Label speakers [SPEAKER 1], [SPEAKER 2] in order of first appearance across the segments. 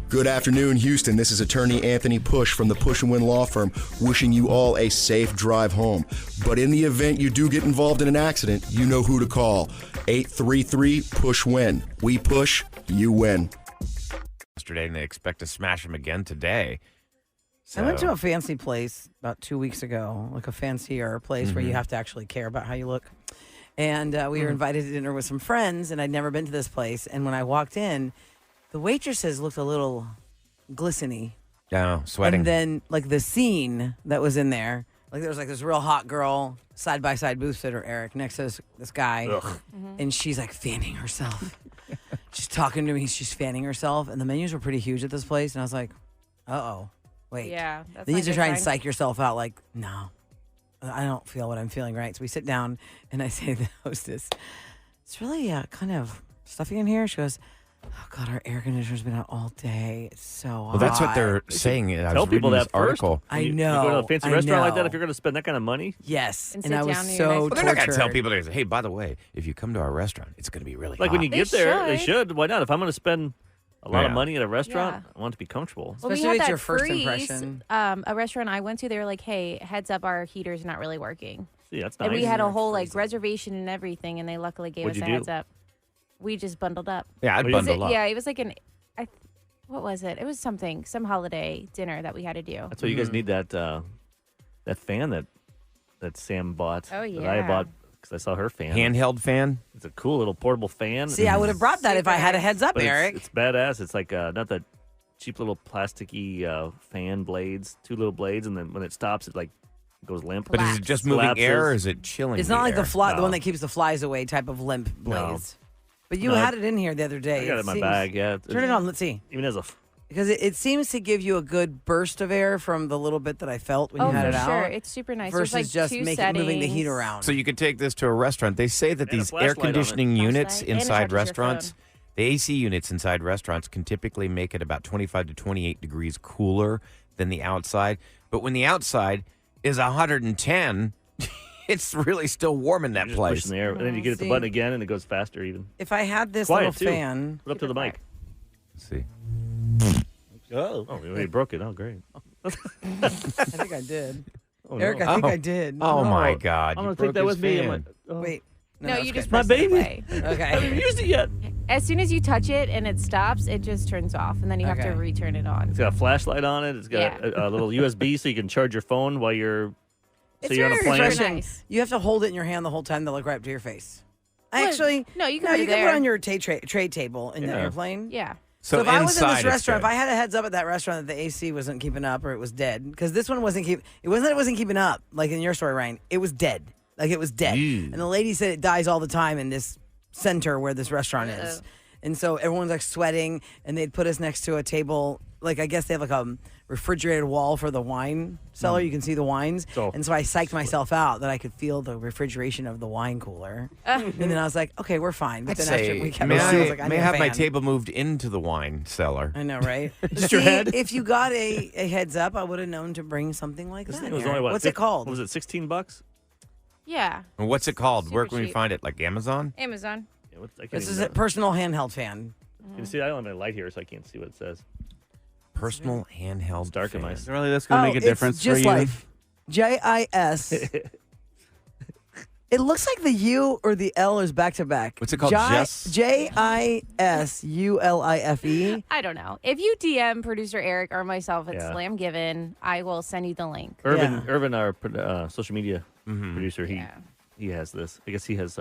[SPEAKER 1] Good afternoon, Houston. This is attorney Anthony Push from the Push & Win Law Firm, wishing you all a safe drive home. But in the event you do get involved in an accident, you know who to call. 833-PUSH-WIN. We push, you win.
[SPEAKER 2] Yesterday, and they expect to smash them again today. So.
[SPEAKER 3] I went to a fancy place about 2 weeks ago, like a fancier place where you have to actually care about how you look. And we were invited to dinner with some friends, and I'd never been to this place. And when I walked in, the waitresses looked a little glistening.
[SPEAKER 2] Yeah, sweating.
[SPEAKER 3] And then, like, the scene that was in there, like, there was, like, this real hot girl, side-by-side booth sitter, Eric, next to this guy. And she's, like, fanning herself. She's talking to me. She's fanning herself. And the menus were pretty huge at this place. And I was like, uh-oh, wait.
[SPEAKER 4] Yeah. That's
[SPEAKER 3] Then you
[SPEAKER 4] not
[SPEAKER 3] need to
[SPEAKER 4] good
[SPEAKER 3] try and
[SPEAKER 4] sign.
[SPEAKER 3] psych yourself out, like, no, I don't feel what I'm feeling right. So we sit down, and I say to the hostess, it's really kind of stuffy in here. She goes, oh, God, our air conditioner's been out all day. It's so hot.
[SPEAKER 2] Well, that's what they're saying. I
[SPEAKER 5] Tell
[SPEAKER 2] was
[SPEAKER 5] people
[SPEAKER 2] reading
[SPEAKER 5] that
[SPEAKER 2] this article.
[SPEAKER 3] I
[SPEAKER 5] You
[SPEAKER 3] know.
[SPEAKER 5] go to a fancy
[SPEAKER 3] I
[SPEAKER 5] restaurant like that,
[SPEAKER 3] know.
[SPEAKER 5] if you're going to spend that kind of money.
[SPEAKER 3] Yes.
[SPEAKER 4] And
[SPEAKER 3] And
[SPEAKER 4] sit
[SPEAKER 3] I was
[SPEAKER 4] down in your
[SPEAKER 3] so
[SPEAKER 4] nice-
[SPEAKER 2] Well, they're not going to tell
[SPEAKER 3] tortured.
[SPEAKER 2] people, they're gonna say, hey, by the way, if you come to our restaurant, it's going to be really
[SPEAKER 5] Like
[SPEAKER 2] hot.
[SPEAKER 5] when you
[SPEAKER 4] They
[SPEAKER 5] get there, they
[SPEAKER 4] should.
[SPEAKER 5] should. Why not? If I'm going to spend a lot of
[SPEAKER 2] Yeah.
[SPEAKER 5] money at a restaurant,
[SPEAKER 4] Yeah.
[SPEAKER 5] I want it to be comfortable.
[SPEAKER 4] Well, we
[SPEAKER 3] Especially
[SPEAKER 4] had
[SPEAKER 3] if it's
[SPEAKER 4] that
[SPEAKER 3] your first
[SPEAKER 4] freeze,
[SPEAKER 3] impression.
[SPEAKER 4] A restaurant I went to, they were like, hey, heads up, our heater's not really working.
[SPEAKER 5] See, that's nice.
[SPEAKER 4] And we had a whole like reservation and everything, and they luckily gave
[SPEAKER 5] What'd
[SPEAKER 4] us a
[SPEAKER 5] you do?
[SPEAKER 4] heads up. We just bundled up.
[SPEAKER 2] Yeah, I'd
[SPEAKER 5] Was
[SPEAKER 2] bundle up.
[SPEAKER 4] Yeah, it was like what was it? It was some holiday dinner that we had to do.
[SPEAKER 5] That's why you guys need that that fan that Sam bought.
[SPEAKER 4] Oh,
[SPEAKER 5] That I
[SPEAKER 4] yeah.
[SPEAKER 5] bought because I saw her fan.
[SPEAKER 2] Handheld fan?
[SPEAKER 5] It's a cool little portable fan.
[SPEAKER 3] See, I would have brought that if I had a heads up,
[SPEAKER 5] But
[SPEAKER 3] Eric.
[SPEAKER 5] It's badass. It's like not that cheap little plasticky fan blades, two little blades, and then when it stops, it like goes limp.
[SPEAKER 2] But is it just moving
[SPEAKER 5] Collapses.
[SPEAKER 2] air or is it chilling
[SPEAKER 3] It's not like
[SPEAKER 2] air?
[SPEAKER 3] the
[SPEAKER 5] No.
[SPEAKER 3] one that keeps the flies away type of limp blades. But you
[SPEAKER 5] No.
[SPEAKER 3] had it in here the other day.
[SPEAKER 5] I got it in my
[SPEAKER 3] seems-
[SPEAKER 5] bag. Yeah.
[SPEAKER 3] Turn it on. Let's see.
[SPEAKER 5] Even as a
[SPEAKER 3] Because it seems to give you a good burst of air from the little bit that I felt when
[SPEAKER 4] Oh,
[SPEAKER 3] you had
[SPEAKER 4] for
[SPEAKER 3] it
[SPEAKER 4] sure.
[SPEAKER 3] out.
[SPEAKER 4] It's super nice.
[SPEAKER 3] Versus
[SPEAKER 4] There's like
[SPEAKER 3] just
[SPEAKER 4] two
[SPEAKER 3] moving the heat
[SPEAKER 4] settings.
[SPEAKER 3] around.
[SPEAKER 2] So you could take this to a restaurant. They say that
[SPEAKER 5] And a
[SPEAKER 2] these
[SPEAKER 5] flashlight
[SPEAKER 2] air
[SPEAKER 5] on it.
[SPEAKER 2] conditioning units
[SPEAKER 4] Flashlight. And it
[SPEAKER 2] inside
[SPEAKER 4] charges your
[SPEAKER 2] restaurants,
[SPEAKER 4] phone.
[SPEAKER 2] the AC units inside restaurants can typically make it about 25 to 28 degrees cooler than the outside. But when the outside is 110, it's really still warm in that
[SPEAKER 5] just
[SPEAKER 2] place.
[SPEAKER 5] pushing the air, and then you get at the
[SPEAKER 3] See.
[SPEAKER 5] button again, and it goes faster even.
[SPEAKER 3] If I had this
[SPEAKER 5] Quiet,
[SPEAKER 3] little
[SPEAKER 5] too.
[SPEAKER 3] fan,
[SPEAKER 5] Put up to the mic.
[SPEAKER 2] Let's see.
[SPEAKER 5] Oh, we already broke it. Oh, great.
[SPEAKER 3] I think I did.
[SPEAKER 5] Oh,
[SPEAKER 3] Eric,
[SPEAKER 5] no.
[SPEAKER 3] I think
[SPEAKER 2] Oh.
[SPEAKER 3] I did.
[SPEAKER 2] Oh, my
[SPEAKER 5] No.
[SPEAKER 2] God.
[SPEAKER 5] I'm
[SPEAKER 2] you
[SPEAKER 5] gonna
[SPEAKER 2] broke
[SPEAKER 5] take that
[SPEAKER 2] his
[SPEAKER 5] with me. I'm
[SPEAKER 2] fan.
[SPEAKER 5] like, oh.
[SPEAKER 3] Wait.
[SPEAKER 4] No,
[SPEAKER 3] that's
[SPEAKER 4] you just
[SPEAKER 3] good.
[SPEAKER 5] My
[SPEAKER 4] press it
[SPEAKER 5] baby.
[SPEAKER 4] away.
[SPEAKER 5] I haven't
[SPEAKER 3] Okay.
[SPEAKER 5] used it yet.
[SPEAKER 4] As soon as you touch it and it stops, it just turns off, and then you have
[SPEAKER 3] Okay.
[SPEAKER 4] to return it on.
[SPEAKER 5] It's got a flashlight on it. It's got
[SPEAKER 4] Yeah.
[SPEAKER 5] a little USB so you can charge your phone while you're.
[SPEAKER 3] It's
[SPEAKER 5] you're on a
[SPEAKER 3] very
[SPEAKER 5] plane.
[SPEAKER 3] refreshing.
[SPEAKER 4] Nice.
[SPEAKER 3] You have to hold it in your hand the whole time. They'll look right up to your face.
[SPEAKER 4] Well,
[SPEAKER 3] Actually,
[SPEAKER 4] no, you can
[SPEAKER 3] no,
[SPEAKER 4] put
[SPEAKER 3] you
[SPEAKER 4] it
[SPEAKER 3] can put
[SPEAKER 4] there.
[SPEAKER 3] it on your trade table in the
[SPEAKER 5] Yeah.
[SPEAKER 3] airplane.
[SPEAKER 4] Yeah.
[SPEAKER 3] So if I was in
[SPEAKER 2] inside
[SPEAKER 3] this
[SPEAKER 2] it's
[SPEAKER 3] restaurant, if
[SPEAKER 2] good.
[SPEAKER 3] I had a heads up at that restaurant that the AC wasn't keeping up or it was dead, because this one wasn't keep. It wasn't that it wasn't keeping up, like in your story, Ryan. It was dead. Like it was dead.
[SPEAKER 2] Ew.
[SPEAKER 3] And the lady said it dies all the time in this center where this restaurant is. And so everyone's like sweating, and they'd put us next to a table. Like I guess they have like a refrigerated wall for the wine cellar. You can see the wines.
[SPEAKER 5] So-
[SPEAKER 3] and so I psyched myself out that I could feel the refrigeration of the wine cooler. And then I was like, okay, we're fine. But
[SPEAKER 2] I'd
[SPEAKER 3] then
[SPEAKER 2] say,
[SPEAKER 3] after we kept
[SPEAKER 2] may
[SPEAKER 3] going, I was
[SPEAKER 2] I,
[SPEAKER 3] like, I
[SPEAKER 2] may
[SPEAKER 3] need
[SPEAKER 2] I
[SPEAKER 3] a
[SPEAKER 2] have my
[SPEAKER 3] fan.
[SPEAKER 2] table moved into the wine cellar?
[SPEAKER 3] I know, right?
[SPEAKER 5] Just your
[SPEAKER 3] See,
[SPEAKER 5] head?
[SPEAKER 3] If you got a heads up, I would have known to bring something like
[SPEAKER 5] This
[SPEAKER 3] that.
[SPEAKER 5] thing was
[SPEAKER 3] Eric.
[SPEAKER 5] only what?
[SPEAKER 3] What's it called?
[SPEAKER 5] What was it? $16?
[SPEAKER 4] Yeah.
[SPEAKER 2] And what's it called? Where
[SPEAKER 4] Super
[SPEAKER 2] can we
[SPEAKER 4] cheap.
[SPEAKER 2] find it? Like Amazon?
[SPEAKER 4] Amazon.
[SPEAKER 5] Yeah, I can't
[SPEAKER 3] This
[SPEAKER 5] even
[SPEAKER 3] is a
[SPEAKER 5] know.
[SPEAKER 3] personal handheld fan.
[SPEAKER 5] You see, I don't have a light here, so I can't see what it says.
[SPEAKER 2] Personal handheld
[SPEAKER 5] It's dark in my.
[SPEAKER 2] fan.
[SPEAKER 6] Really, that's going to make a difference
[SPEAKER 3] it's just
[SPEAKER 6] for you?
[SPEAKER 3] life. JIS. It looks like the U or the L is back to back.
[SPEAKER 2] What's it called? Jess?
[SPEAKER 3] JISULIFE.
[SPEAKER 4] I don't know. If you DM producer Eric or myself at
[SPEAKER 5] Yeah.
[SPEAKER 4] Slam Given, I will send you the link.
[SPEAKER 5] Irvin, our social media
[SPEAKER 2] Mm-hmm.
[SPEAKER 5] producer,
[SPEAKER 4] Yeah.
[SPEAKER 5] he has this. I guess he has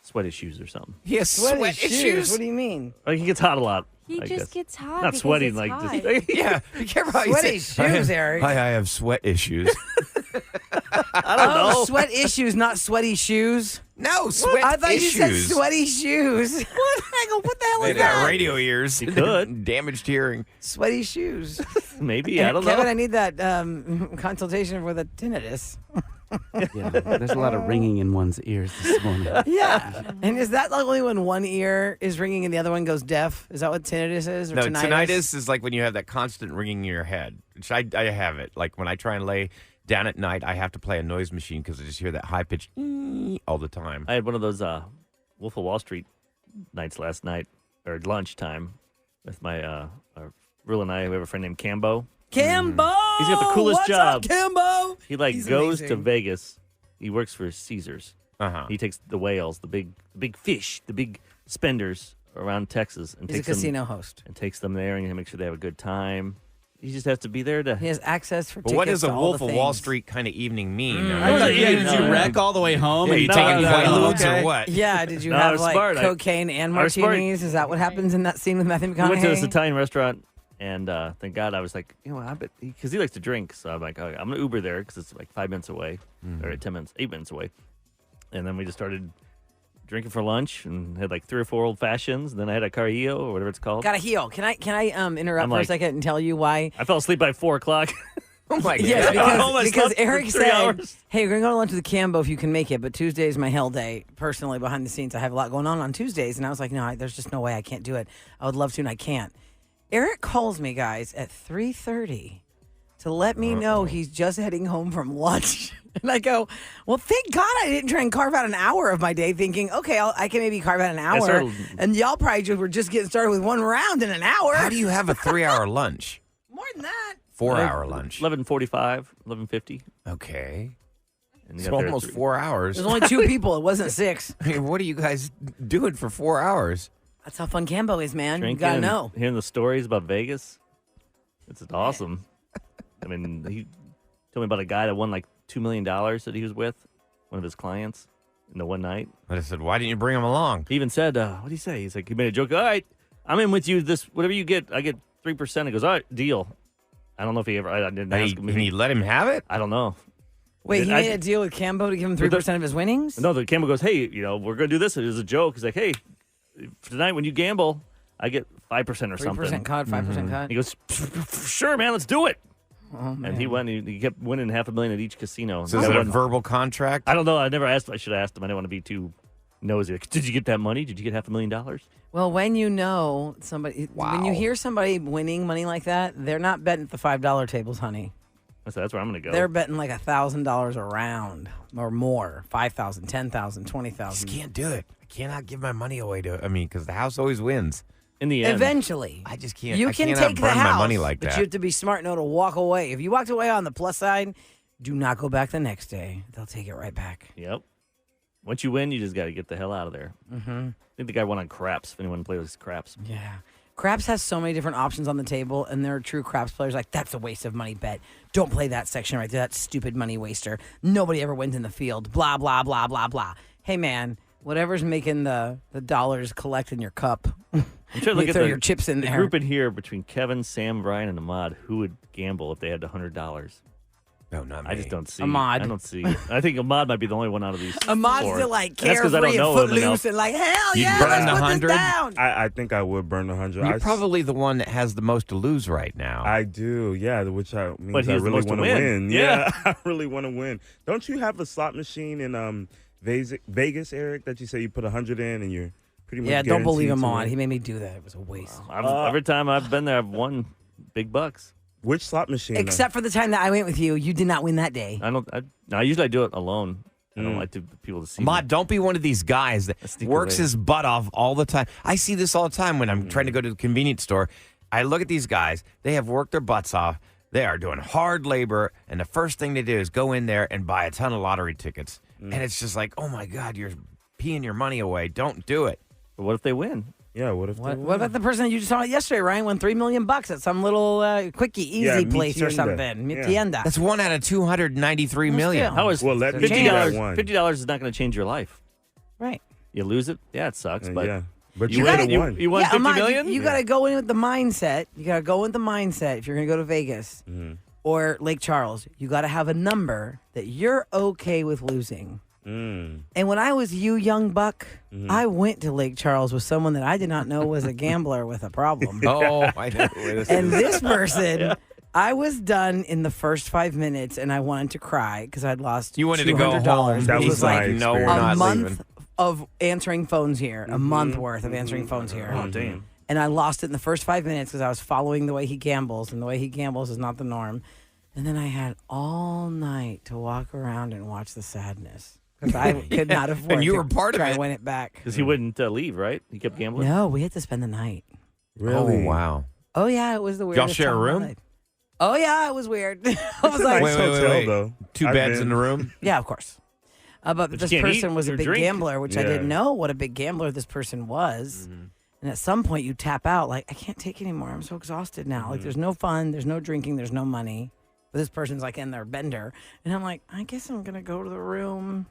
[SPEAKER 5] sweat issues or something.
[SPEAKER 2] He has sweat issues.
[SPEAKER 3] What do you mean?
[SPEAKER 5] Like he gets hot a lot.
[SPEAKER 4] He
[SPEAKER 5] I
[SPEAKER 4] just
[SPEAKER 5] guess.
[SPEAKER 4] gets hot.
[SPEAKER 5] Not
[SPEAKER 4] because
[SPEAKER 5] sweating
[SPEAKER 4] it's
[SPEAKER 5] like
[SPEAKER 4] hot.
[SPEAKER 5] just.
[SPEAKER 2] Yeah, be careful how you
[SPEAKER 3] Sweaty
[SPEAKER 2] say
[SPEAKER 3] shoes,
[SPEAKER 2] I have,
[SPEAKER 3] Eric.
[SPEAKER 2] Hi, I have sweat issues.
[SPEAKER 5] I don't know.
[SPEAKER 3] Oh, sweat issues, not sweaty shoes.
[SPEAKER 2] No, sweat
[SPEAKER 3] I thought
[SPEAKER 2] issues.
[SPEAKER 3] you said sweaty shoes. What? I go, what the hell
[SPEAKER 2] They
[SPEAKER 3] is
[SPEAKER 2] got
[SPEAKER 3] that?
[SPEAKER 2] radio ears.
[SPEAKER 5] You could.
[SPEAKER 2] Damaged hearing.
[SPEAKER 3] Sweaty shoes.
[SPEAKER 5] Maybe I don't
[SPEAKER 3] Kevin,
[SPEAKER 5] know.
[SPEAKER 3] I need that consultation for the tinnitus.
[SPEAKER 6] Yeah, there's a lot of ringing in one's ears this morning.
[SPEAKER 3] Yeah. And is that like only when one ear is ringing and the other one goes deaf? Is that what tinnitus is? Or
[SPEAKER 2] No,
[SPEAKER 3] tinnitus?
[SPEAKER 2] tinnitus is like when you have that constant ringing in your head, which I have it. Like when I try and lay down at night, I have to play a noise machine because I just hear that high-pitched all the time.
[SPEAKER 5] I had one of those Wolf of Wall Street nights last night, or lunchtime, with my Roula and I. We have a friend named Cambo.
[SPEAKER 3] Cambo!
[SPEAKER 5] He's got the coolest
[SPEAKER 3] What's
[SPEAKER 5] job.
[SPEAKER 3] up, Cambo?
[SPEAKER 5] He
[SPEAKER 3] He's
[SPEAKER 5] goes to
[SPEAKER 3] amazing.
[SPEAKER 5] Vegas. He works for Caesars.
[SPEAKER 2] Uh-huh.
[SPEAKER 5] He takes the whales, the big fish, the big spenders around Texas, and
[SPEAKER 3] He's a
[SPEAKER 5] takes them
[SPEAKER 3] casino host.
[SPEAKER 5] and takes them there and he makes sure they have a good time. He just has to be there to.
[SPEAKER 3] He has access for
[SPEAKER 2] But
[SPEAKER 3] tickets
[SPEAKER 2] what does a
[SPEAKER 3] to all
[SPEAKER 2] Wolf
[SPEAKER 3] the
[SPEAKER 2] of Wall
[SPEAKER 3] things.
[SPEAKER 2] Street kind of evening mean?
[SPEAKER 6] I thought, did
[SPEAKER 5] No,
[SPEAKER 6] you
[SPEAKER 5] no.
[SPEAKER 6] wreck all the way home?
[SPEAKER 2] Yeah,
[SPEAKER 6] and
[SPEAKER 2] you
[SPEAKER 5] No,
[SPEAKER 2] taking
[SPEAKER 5] no,
[SPEAKER 2] quaaludes
[SPEAKER 5] okay.
[SPEAKER 2] or what?
[SPEAKER 3] Yeah, did you
[SPEAKER 5] No, I
[SPEAKER 3] have
[SPEAKER 5] was
[SPEAKER 3] like
[SPEAKER 5] smart.
[SPEAKER 3] cocaine and
[SPEAKER 5] I was smart.
[SPEAKER 3] martinis? Is that what happens in that scene with Matthew
[SPEAKER 5] We went to this
[SPEAKER 3] McConaughey?
[SPEAKER 5] Italian restaurant, and thank God I was like, I bet because he likes to drink, so I'm like, okay, I'm gonna Uber there because it's like 5 minutes away, or 10 minutes, 8 minutes away, and then we just started drinking for lunch and had like 3 or 4 old fashions. And then I had a Carrillo or whatever it's called.
[SPEAKER 3] Got a heel. Can I interrupt
[SPEAKER 5] I'm
[SPEAKER 3] for a
[SPEAKER 5] like-
[SPEAKER 3] second and tell you why?
[SPEAKER 5] I fell asleep by 4 o'clock.
[SPEAKER 2] Oh my
[SPEAKER 3] Yes,
[SPEAKER 2] God.
[SPEAKER 5] Oh, I
[SPEAKER 3] because
[SPEAKER 5] slept for
[SPEAKER 3] Eric
[SPEAKER 5] 3
[SPEAKER 3] said,
[SPEAKER 5] hours.
[SPEAKER 3] "Hey, we're gonna go to lunch with the Cambo if you can make it." But Tuesday is my hell day. Personally, behind the scenes, I have a lot going on Tuesdays, and I was like, "No, there's just no way I can't do it. I would love to, and I can't." Eric calls me, guys, at 3:30 to let me know he's just heading home from lunch. And I go, well, thank God I didn't try and carve out an hour of my day thinking, okay, I can maybe carve out an hour.
[SPEAKER 5] started-
[SPEAKER 3] And y'all probably were just getting started with one round in an hour.
[SPEAKER 2] How do you have a 3-hour lunch?
[SPEAKER 3] More than that.
[SPEAKER 2] 4-hour lunch.
[SPEAKER 5] 11:45, 11:50.
[SPEAKER 2] Okay.
[SPEAKER 5] And you
[SPEAKER 2] So
[SPEAKER 5] got there at
[SPEAKER 2] almost
[SPEAKER 5] 3.
[SPEAKER 2] 4 hours.
[SPEAKER 3] There's only 2 people. It wasn't 6.
[SPEAKER 2] I mean, what are you guys doing for 4 hours?
[SPEAKER 3] That's how fun Cambo is, man.
[SPEAKER 5] Drinking
[SPEAKER 3] You gotta
[SPEAKER 5] and
[SPEAKER 3] know.
[SPEAKER 5] Hearing the stories about Vegas. It's awesome. I mean, he told me about a guy that won like $2 million that he was with, one of his clients, in the one night.
[SPEAKER 2] I just said, why didn't you bring him along?
[SPEAKER 5] He even said, what did he say? He's like, he made a joke. All right, I'm in with you. This whatever you get, I get 3%. He goes, all right, deal. I don't know if he ever. I didn't ask him.
[SPEAKER 2] And he let him have it?
[SPEAKER 5] I don't know.
[SPEAKER 3] Wait, he
[SPEAKER 5] I-
[SPEAKER 3] made a deal with Cambo to give him 3% of his winnings?
[SPEAKER 5] No, the camera goes, hey, we're gonna do this. It was a joke. He's like, hey, tonight when you gamble, I get 5% or
[SPEAKER 3] 3%
[SPEAKER 5] something.
[SPEAKER 3] cut, 5% cut.
[SPEAKER 5] He goes, sure, man, let's do it.
[SPEAKER 3] Oh, man.
[SPEAKER 5] And he went. He kept winning $500,000 at each casino.
[SPEAKER 2] So
[SPEAKER 5] That
[SPEAKER 2] is it a
[SPEAKER 5] wasn't-
[SPEAKER 2] verbal contract?
[SPEAKER 5] I don't know. I never asked. I should have asked him. I didn't want to be too nosy. Like, did you get that money? Did you get $500,000?
[SPEAKER 3] Well, when you know somebody, when you
[SPEAKER 2] Wow.
[SPEAKER 3] hear somebody winning money like that, they're not betting at the $5 tables, honey.
[SPEAKER 5] I said, that's where I'm going to go.
[SPEAKER 3] They're betting like $1,000 a round or more, 5,000, 10,000,
[SPEAKER 2] I just
[SPEAKER 3] 20,000.
[SPEAKER 2] can't do it. I cannot give my money away because the house always wins.
[SPEAKER 5] In the end,
[SPEAKER 3] Eventually,
[SPEAKER 2] I just can't.
[SPEAKER 3] you
[SPEAKER 2] I
[SPEAKER 3] can
[SPEAKER 2] cannot
[SPEAKER 3] take the
[SPEAKER 2] burn
[SPEAKER 3] house,
[SPEAKER 2] my money like
[SPEAKER 3] but
[SPEAKER 2] that.
[SPEAKER 3] you have to be smart enough to walk away. If you walked away on the plus side, do not go back the next day. They'll take it right back.
[SPEAKER 5] Yep. Once you win, you just got to get the hell out of there. Mm-hmm. I think the guy won on craps. If anyone plays craps,
[SPEAKER 3] Yeah. Craps has so many different options on the table, and there are true craps players like, that's a waste of money bet. Don't play that section right there. That's stupid money waster. Nobody ever wins in the field. Blah, blah, blah, blah, blah. Hey, man, whatever's making the dollars collect in your cup,
[SPEAKER 5] I'm trying to look
[SPEAKER 3] you
[SPEAKER 5] at
[SPEAKER 3] throw
[SPEAKER 5] the,
[SPEAKER 3] your chips in
[SPEAKER 5] the
[SPEAKER 3] there.
[SPEAKER 5] group in here between Kevin, Sam, Brian, and Ahmad. Who would gamble if they had $100?
[SPEAKER 2] no, not me.
[SPEAKER 5] I just don't see.
[SPEAKER 3] Ahmad.
[SPEAKER 5] I don't see. I think Ahmad might be the only one out of these.
[SPEAKER 3] Amad's
[SPEAKER 5] 4.
[SPEAKER 3] still like
[SPEAKER 5] And that's 'cause I
[SPEAKER 3] carefree
[SPEAKER 5] don't
[SPEAKER 3] and
[SPEAKER 5] know him
[SPEAKER 3] footloose
[SPEAKER 5] enough.
[SPEAKER 3] and like, hell
[SPEAKER 2] You'd
[SPEAKER 3] yeah,
[SPEAKER 2] burn
[SPEAKER 3] let's
[SPEAKER 2] the
[SPEAKER 3] put
[SPEAKER 2] 100?
[SPEAKER 3] this down.
[SPEAKER 7] I think I would burn 100.
[SPEAKER 2] You're probably the one that has the most to lose right now.
[SPEAKER 7] I do, yeah, which means
[SPEAKER 5] But he
[SPEAKER 7] I
[SPEAKER 5] has the
[SPEAKER 7] really
[SPEAKER 5] most to
[SPEAKER 7] want to
[SPEAKER 5] win.
[SPEAKER 7] win.
[SPEAKER 5] Yeah.
[SPEAKER 7] I really want to win. Don't you have a slot machine in Vegas, Eric, that you say you put 100 in and you're pretty much
[SPEAKER 3] Yeah, don't believe
[SPEAKER 7] guaranteed
[SPEAKER 3] him
[SPEAKER 7] to
[SPEAKER 3] on.
[SPEAKER 7] win?
[SPEAKER 3] He made me do that. It was a waste.
[SPEAKER 5] Every time I've been there, I've won big bucks.
[SPEAKER 7] Which slot machine?
[SPEAKER 3] Except for the time that I went with you. You did not win that day.
[SPEAKER 5] I usually do it alone. I don't like people to see.
[SPEAKER 2] Ahmad,
[SPEAKER 5] me.
[SPEAKER 2] don't be one of these guys that
[SPEAKER 5] sneak
[SPEAKER 2] works
[SPEAKER 5] away.
[SPEAKER 2] his butt off all the time. I see this all the time when I'm trying to go to the convenience store. I look at these guys. They have worked their butts off. They are doing hard labor, and the first thing they do is go in there and buy a ton of lottery tickets. And it's just like, oh, my God, you're peeing your money away. Don't do it.
[SPEAKER 5] But what if they win?
[SPEAKER 7] Yeah, what if they
[SPEAKER 3] What
[SPEAKER 7] win?
[SPEAKER 3] about the person that you just saw yesterday, Ryan? Won $3 million at some little quickie, easy
[SPEAKER 7] Yeah,
[SPEAKER 3] place or
[SPEAKER 7] Mi
[SPEAKER 3] something. Mi
[SPEAKER 7] Tienda.
[SPEAKER 3] Tienda.
[SPEAKER 2] That's 1 out of 293 million.
[SPEAKER 3] still.
[SPEAKER 5] How is
[SPEAKER 7] Well, let me
[SPEAKER 3] do
[SPEAKER 5] $50?
[SPEAKER 7] that one.
[SPEAKER 5] $50 is not going to change your life.
[SPEAKER 3] Right.
[SPEAKER 5] You lose it. Yeah, it sucks. But
[SPEAKER 7] yeah. But
[SPEAKER 5] you
[SPEAKER 7] you
[SPEAKER 5] win.
[SPEAKER 7] would have won.
[SPEAKER 5] You won
[SPEAKER 3] yeah,
[SPEAKER 5] 50
[SPEAKER 3] Ahmad,
[SPEAKER 5] million.
[SPEAKER 3] You got to go in with the mindset. You got to go with the mindset if you're going to go to Vegas or Lake Charles. You got to have a number that you're okay with losing. And when I was you, young buck, I went to Lake Charles with someone that I did not know was a gambler with a problem.
[SPEAKER 2] Oh, I know. who this
[SPEAKER 3] And
[SPEAKER 2] is.
[SPEAKER 3] this person, I was done in the first 5 minutes, and I wanted to cry because I'd lost.
[SPEAKER 2] You wanted to go
[SPEAKER 3] $200.
[SPEAKER 2] home.
[SPEAKER 7] That
[SPEAKER 3] It
[SPEAKER 7] was
[SPEAKER 3] was like
[SPEAKER 7] my
[SPEAKER 2] no, we're
[SPEAKER 7] experience.
[SPEAKER 2] not
[SPEAKER 3] a month
[SPEAKER 2] leaving.
[SPEAKER 3] of answering phones here, a month worth of answering phones here.
[SPEAKER 5] Oh damn!
[SPEAKER 3] And I lost it in the first 5 minutes because I was following the way he gambles, and the way he gambles is not the norm. And then I had all night to walk around and watch the sadness because I could not afford
[SPEAKER 2] And you
[SPEAKER 3] to
[SPEAKER 2] were part of
[SPEAKER 3] try
[SPEAKER 2] it.
[SPEAKER 3] and win it back.
[SPEAKER 5] Because he wouldn't leave, right? He kept gambling.
[SPEAKER 3] No, we had to spend the night.
[SPEAKER 7] Really?
[SPEAKER 2] Oh, wow.
[SPEAKER 3] Oh yeah, it was the
[SPEAKER 2] Y'all
[SPEAKER 3] weirdest.
[SPEAKER 2] share a
[SPEAKER 3] time of my
[SPEAKER 2] room?
[SPEAKER 3] life. Oh yeah, it was weird. I was
[SPEAKER 7] It's a
[SPEAKER 3] like,
[SPEAKER 7] nice hotel, though.
[SPEAKER 2] 2
[SPEAKER 7] I've
[SPEAKER 2] beds
[SPEAKER 7] been.
[SPEAKER 2] in the room?
[SPEAKER 3] yeah, of course. But
[SPEAKER 5] you
[SPEAKER 3] this
[SPEAKER 5] can't
[SPEAKER 3] person
[SPEAKER 5] eat
[SPEAKER 3] was a
[SPEAKER 5] or
[SPEAKER 3] big
[SPEAKER 5] drink.
[SPEAKER 3] gambler, which I
[SPEAKER 7] Yeah.
[SPEAKER 3] didn't know what a big gambler this person was. And at some point, you tap out, like, I can't take anymore. I'm so exhausted now. Like, there's no fun, there's no drinking, there's no money. But this person's like in their bender. And I'm like, I guess I'm going to go to the room.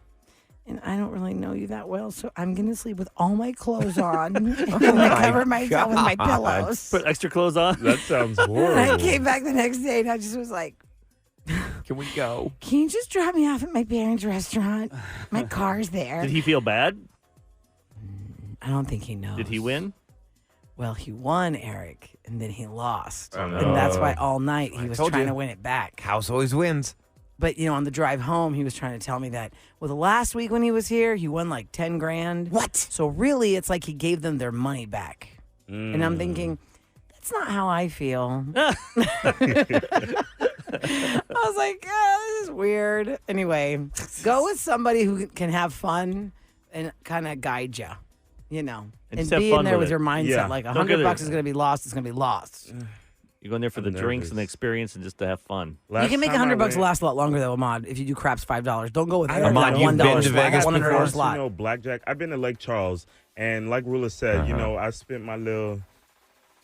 [SPEAKER 3] And I don't really know you that well, so I'm going to sleep with all my clothes on. I'm going to cover myself with my pillows.
[SPEAKER 5] Put extra clothes on.
[SPEAKER 7] That sounds
[SPEAKER 3] And I
[SPEAKER 7] horrible.
[SPEAKER 3] came back the next day and I just was like,
[SPEAKER 2] Can we go?
[SPEAKER 3] can you just drop me off at my parents' restaurant? My car's there.
[SPEAKER 5] Did he feel bad?
[SPEAKER 3] I don't think he knows.
[SPEAKER 5] Did he win?
[SPEAKER 3] Well, he won, Eric, and then he lost.
[SPEAKER 7] Oh, no.
[SPEAKER 3] And that's why all night he
[SPEAKER 2] I
[SPEAKER 3] was
[SPEAKER 2] told
[SPEAKER 3] trying
[SPEAKER 2] you.
[SPEAKER 3] to win it back.
[SPEAKER 2] House always wins.
[SPEAKER 3] But, on the drive home, he was trying to tell me that, well, the last week when he was here, he won like 10 grand. What? So really, it's like he gave them their money back. And I'm thinking, that's not how I feel. I was like, this is weird. Anyway, go with somebody who can have fun and kind of guide you, and
[SPEAKER 5] just have
[SPEAKER 3] be in
[SPEAKER 5] fun
[SPEAKER 3] there
[SPEAKER 5] with
[SPEAKER 3] with
[SPEAKER 5] it.
[SPEAKER 3] your mindset.
[SPEAKER 7] Yeah.
[SPEAKER 3] Like
[SPEAKER 5] Don't
[SPEAKER 3] $100
[SPEAKER 5] get
[SPEAKER 3] is going to be lost. It's going to be lost.
[SPEAKER 5] You go in there for the
[SPEAKER 7] I'm
[SPEAKER 5] drinks and the
[SPEAKER 7] nervous.
[SPEAKER 5] experience and just to have fun.
[SPEAKER 3] You can make
[SPEAKER 7] Last time I
[SPEAKER 3] $100
[SPEAKER 7] went-
[SPEAKER 3] last a lot longer though, Ahmad. If you do craps $5, don't go with
[SPEAKER 7] I
[SPEAKER 3] Eric
[SPEAKER 2] Ahmad,
[SPEAKER 3] on a
[SPEAKER 2] you've
[SPEAKER 3] $1
[SPEAKER 2] been to
[SPEAKER 3] slot,
[SPEAKER 2] Vegas
[SPEAKER 3] $100
[SPEAKER 2] before?
[SPEAKER 3] slot.
[SPEAKER 7] blackjack. I've been to Lake Charles, and like Roula said, I spent my little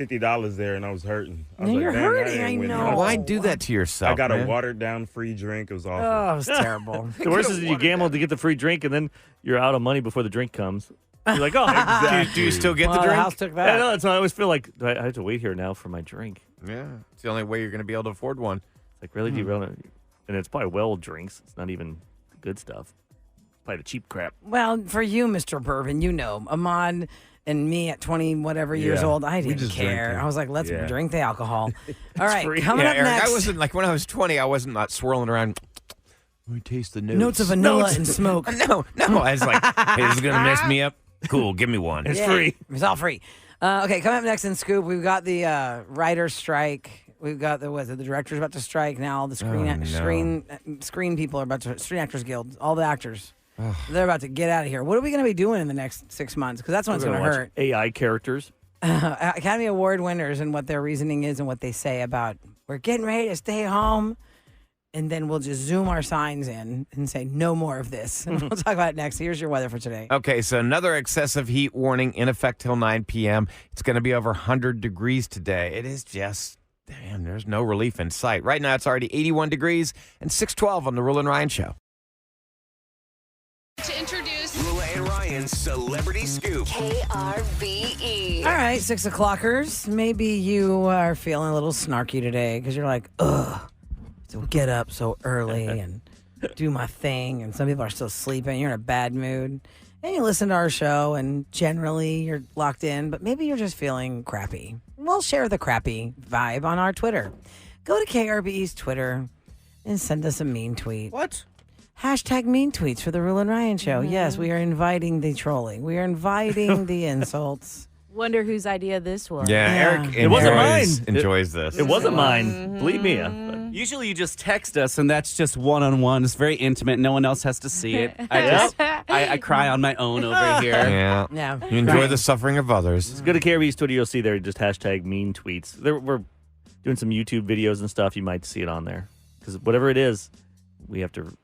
[SPEAKER 7] $50 there, and I was hurting. I was
[SPEAKER 3] No,
[SPEAKER 7] like,
[SPEAKER 3] you're
[SPEAKER 7] "Dang,
[SPEAKER 3] hurting,
[SPEAKER 7] ain't
[SPEAKER 3] I
[SPEAKER 7] winning
[SPEAKER 3] know.
[SPEAKER 7] nothing."
[SPEAKER 2] Why do that to yourself?
[SPEAKER 7] I got
[SPEAKER 2] man?
[SPEAKER 7] a watered down free drink. It was awful.
[SPEAKER 3] Oh, it was terrible.
[SPEAKER 5] The worst is you gamble to get the free drink and then you're out of money before the drink comes. You're like, oh,
[SPEAKER 2] Do you still get
[SPEAKER 3] Well,
[SPEAKER 2] the
[SPEAKER 3] the
[SPEAKER 2] drink?
[SPEAKER 3] house took
[SPEAKER 5] I
[SPEAKER 3] that.
[SPEAKER 5] know. That's why I always feel like I have to wait here now for my drink.
[SPEAKER 2] Yeah. It's the only way you're going to be able to afford one.
[SPEAKER 5] It's like, really? Do you really? And it's probably well drinks. It's not even good stuff. It's probably the cheap crap.
[SPEAKER 3] Well, for you, Mr. Bourbon, Ahmad and me at 20 whatever years
[SPEAKER 7] Yeah,
[SPEAKER 3] old, I
[SPEAKER 7] we
[SPEAKER 3] didn't
[SPEAKER 7] just drank
[SPEAKER 3] care.
[SPEAKER 7] it.
[SPEAKER 3] I was like, let's
[SPEAKER 7] Yeah.
[SPEAKER 3] drink the alcohol. All right,
[SPEAKER 5] free.
[SPEAKER 3] coming
[SPEAKER 2] Yeah,
[SPEAKER 3] up
[SPEAKER 2] Eric,
[SPEAKER 3] next.
[SPEAKER 2] I wasn't like when I was 20, I wasn't not swirling around. Let me taste the notes.
[SPEAKER 3] Notes of vanilla and smoke.
[SPEAKER 2] No. I was like, hey, this is going to mess me up. Cool, give me one.
[SPEAKER 5] It's
[SPEAKER 3] Yay.
[SPEAKER 5] free.
[SPEAKER 3] It's all free. Okay, coming up next in Scoop, we've got the writer's strike. We've got the director's about to strike now. The screen people are about to, Screen Actors Guild, all the actors. They're about to get out of here. What are we going to be doing in the next 6 months? Because that's when it's
[SPEAKER 5] We're
[SPEAKER 3] going to
[SPEAKER 5] gonna
[SPEAKER 3] hurt.
[SPEAKER 5] watch AI characters.
[SPEAKER 3] Academy Award winners and what their reasoning is and what they say about we're getting ready to stay home. And then we'll just zoom our signs in and say no more of this. And we'll talk about it next. Here's your weather for today.
[SPEAKER 2] Okay, so another excessive heat warning in effect till 9 p.m. It's going to be over 100 degrees today. It is just, damn, there's no relief in sight. Right now, it's already 81 degrees and 612 on the Roula and Ryan Show.
[SPEAKER 8] To introduce
[SPEAKER 9] Roula and Ryan's Celebrity Scoop.
[SPEAKER 8] KRVE.
[SPEAKER 3] All right, 6 o'clockers. Maybe you are feeling a little snarky today because you're like, ugh, to get up so early and do my thing. And some people are still sleeping. You're in a bad mood. And you listen to our show, and generally you're locked in, but maybe you're just feeling crappy. We'll share the crappy vibe on our Twitter. Go to KRBE's Twitter and send us a mean tweet.
[SPEAKER 6] What?
[SPEAKER 3] Hashtag mean tweets for the Roula and Ryan Show. Yes, we are inviting the trolling. We are inviting the insults.
[SPEAKER 4] Wonder whose idea this was.
[SPEAKER 2] Yeah,
[SPEAKER 3] Yeah.
[SPEAKER 2] Eric
[SPEAKER 5] It wasn't mine.
[SPEAKER 2] enjoys this.
[SPEAKER 5] It wasn't mine. Believe me.
[SPEAKER 6] Usually you just text us, and that's just one-on-one. It's very intimate. No one else has to see it. I cry on my own over here.
[SPEAKER 2] Yeah.
[SPEAKER 3] Yeah.
[SPEAKER 2] You enjoy the suffering of others.
[SPEAKER 5] Go to KRB's Twitter. You'll see there just hashtag mean tweets. We're doing some YouTube videos and stuff. You might see it on there because whatever it is, we have to.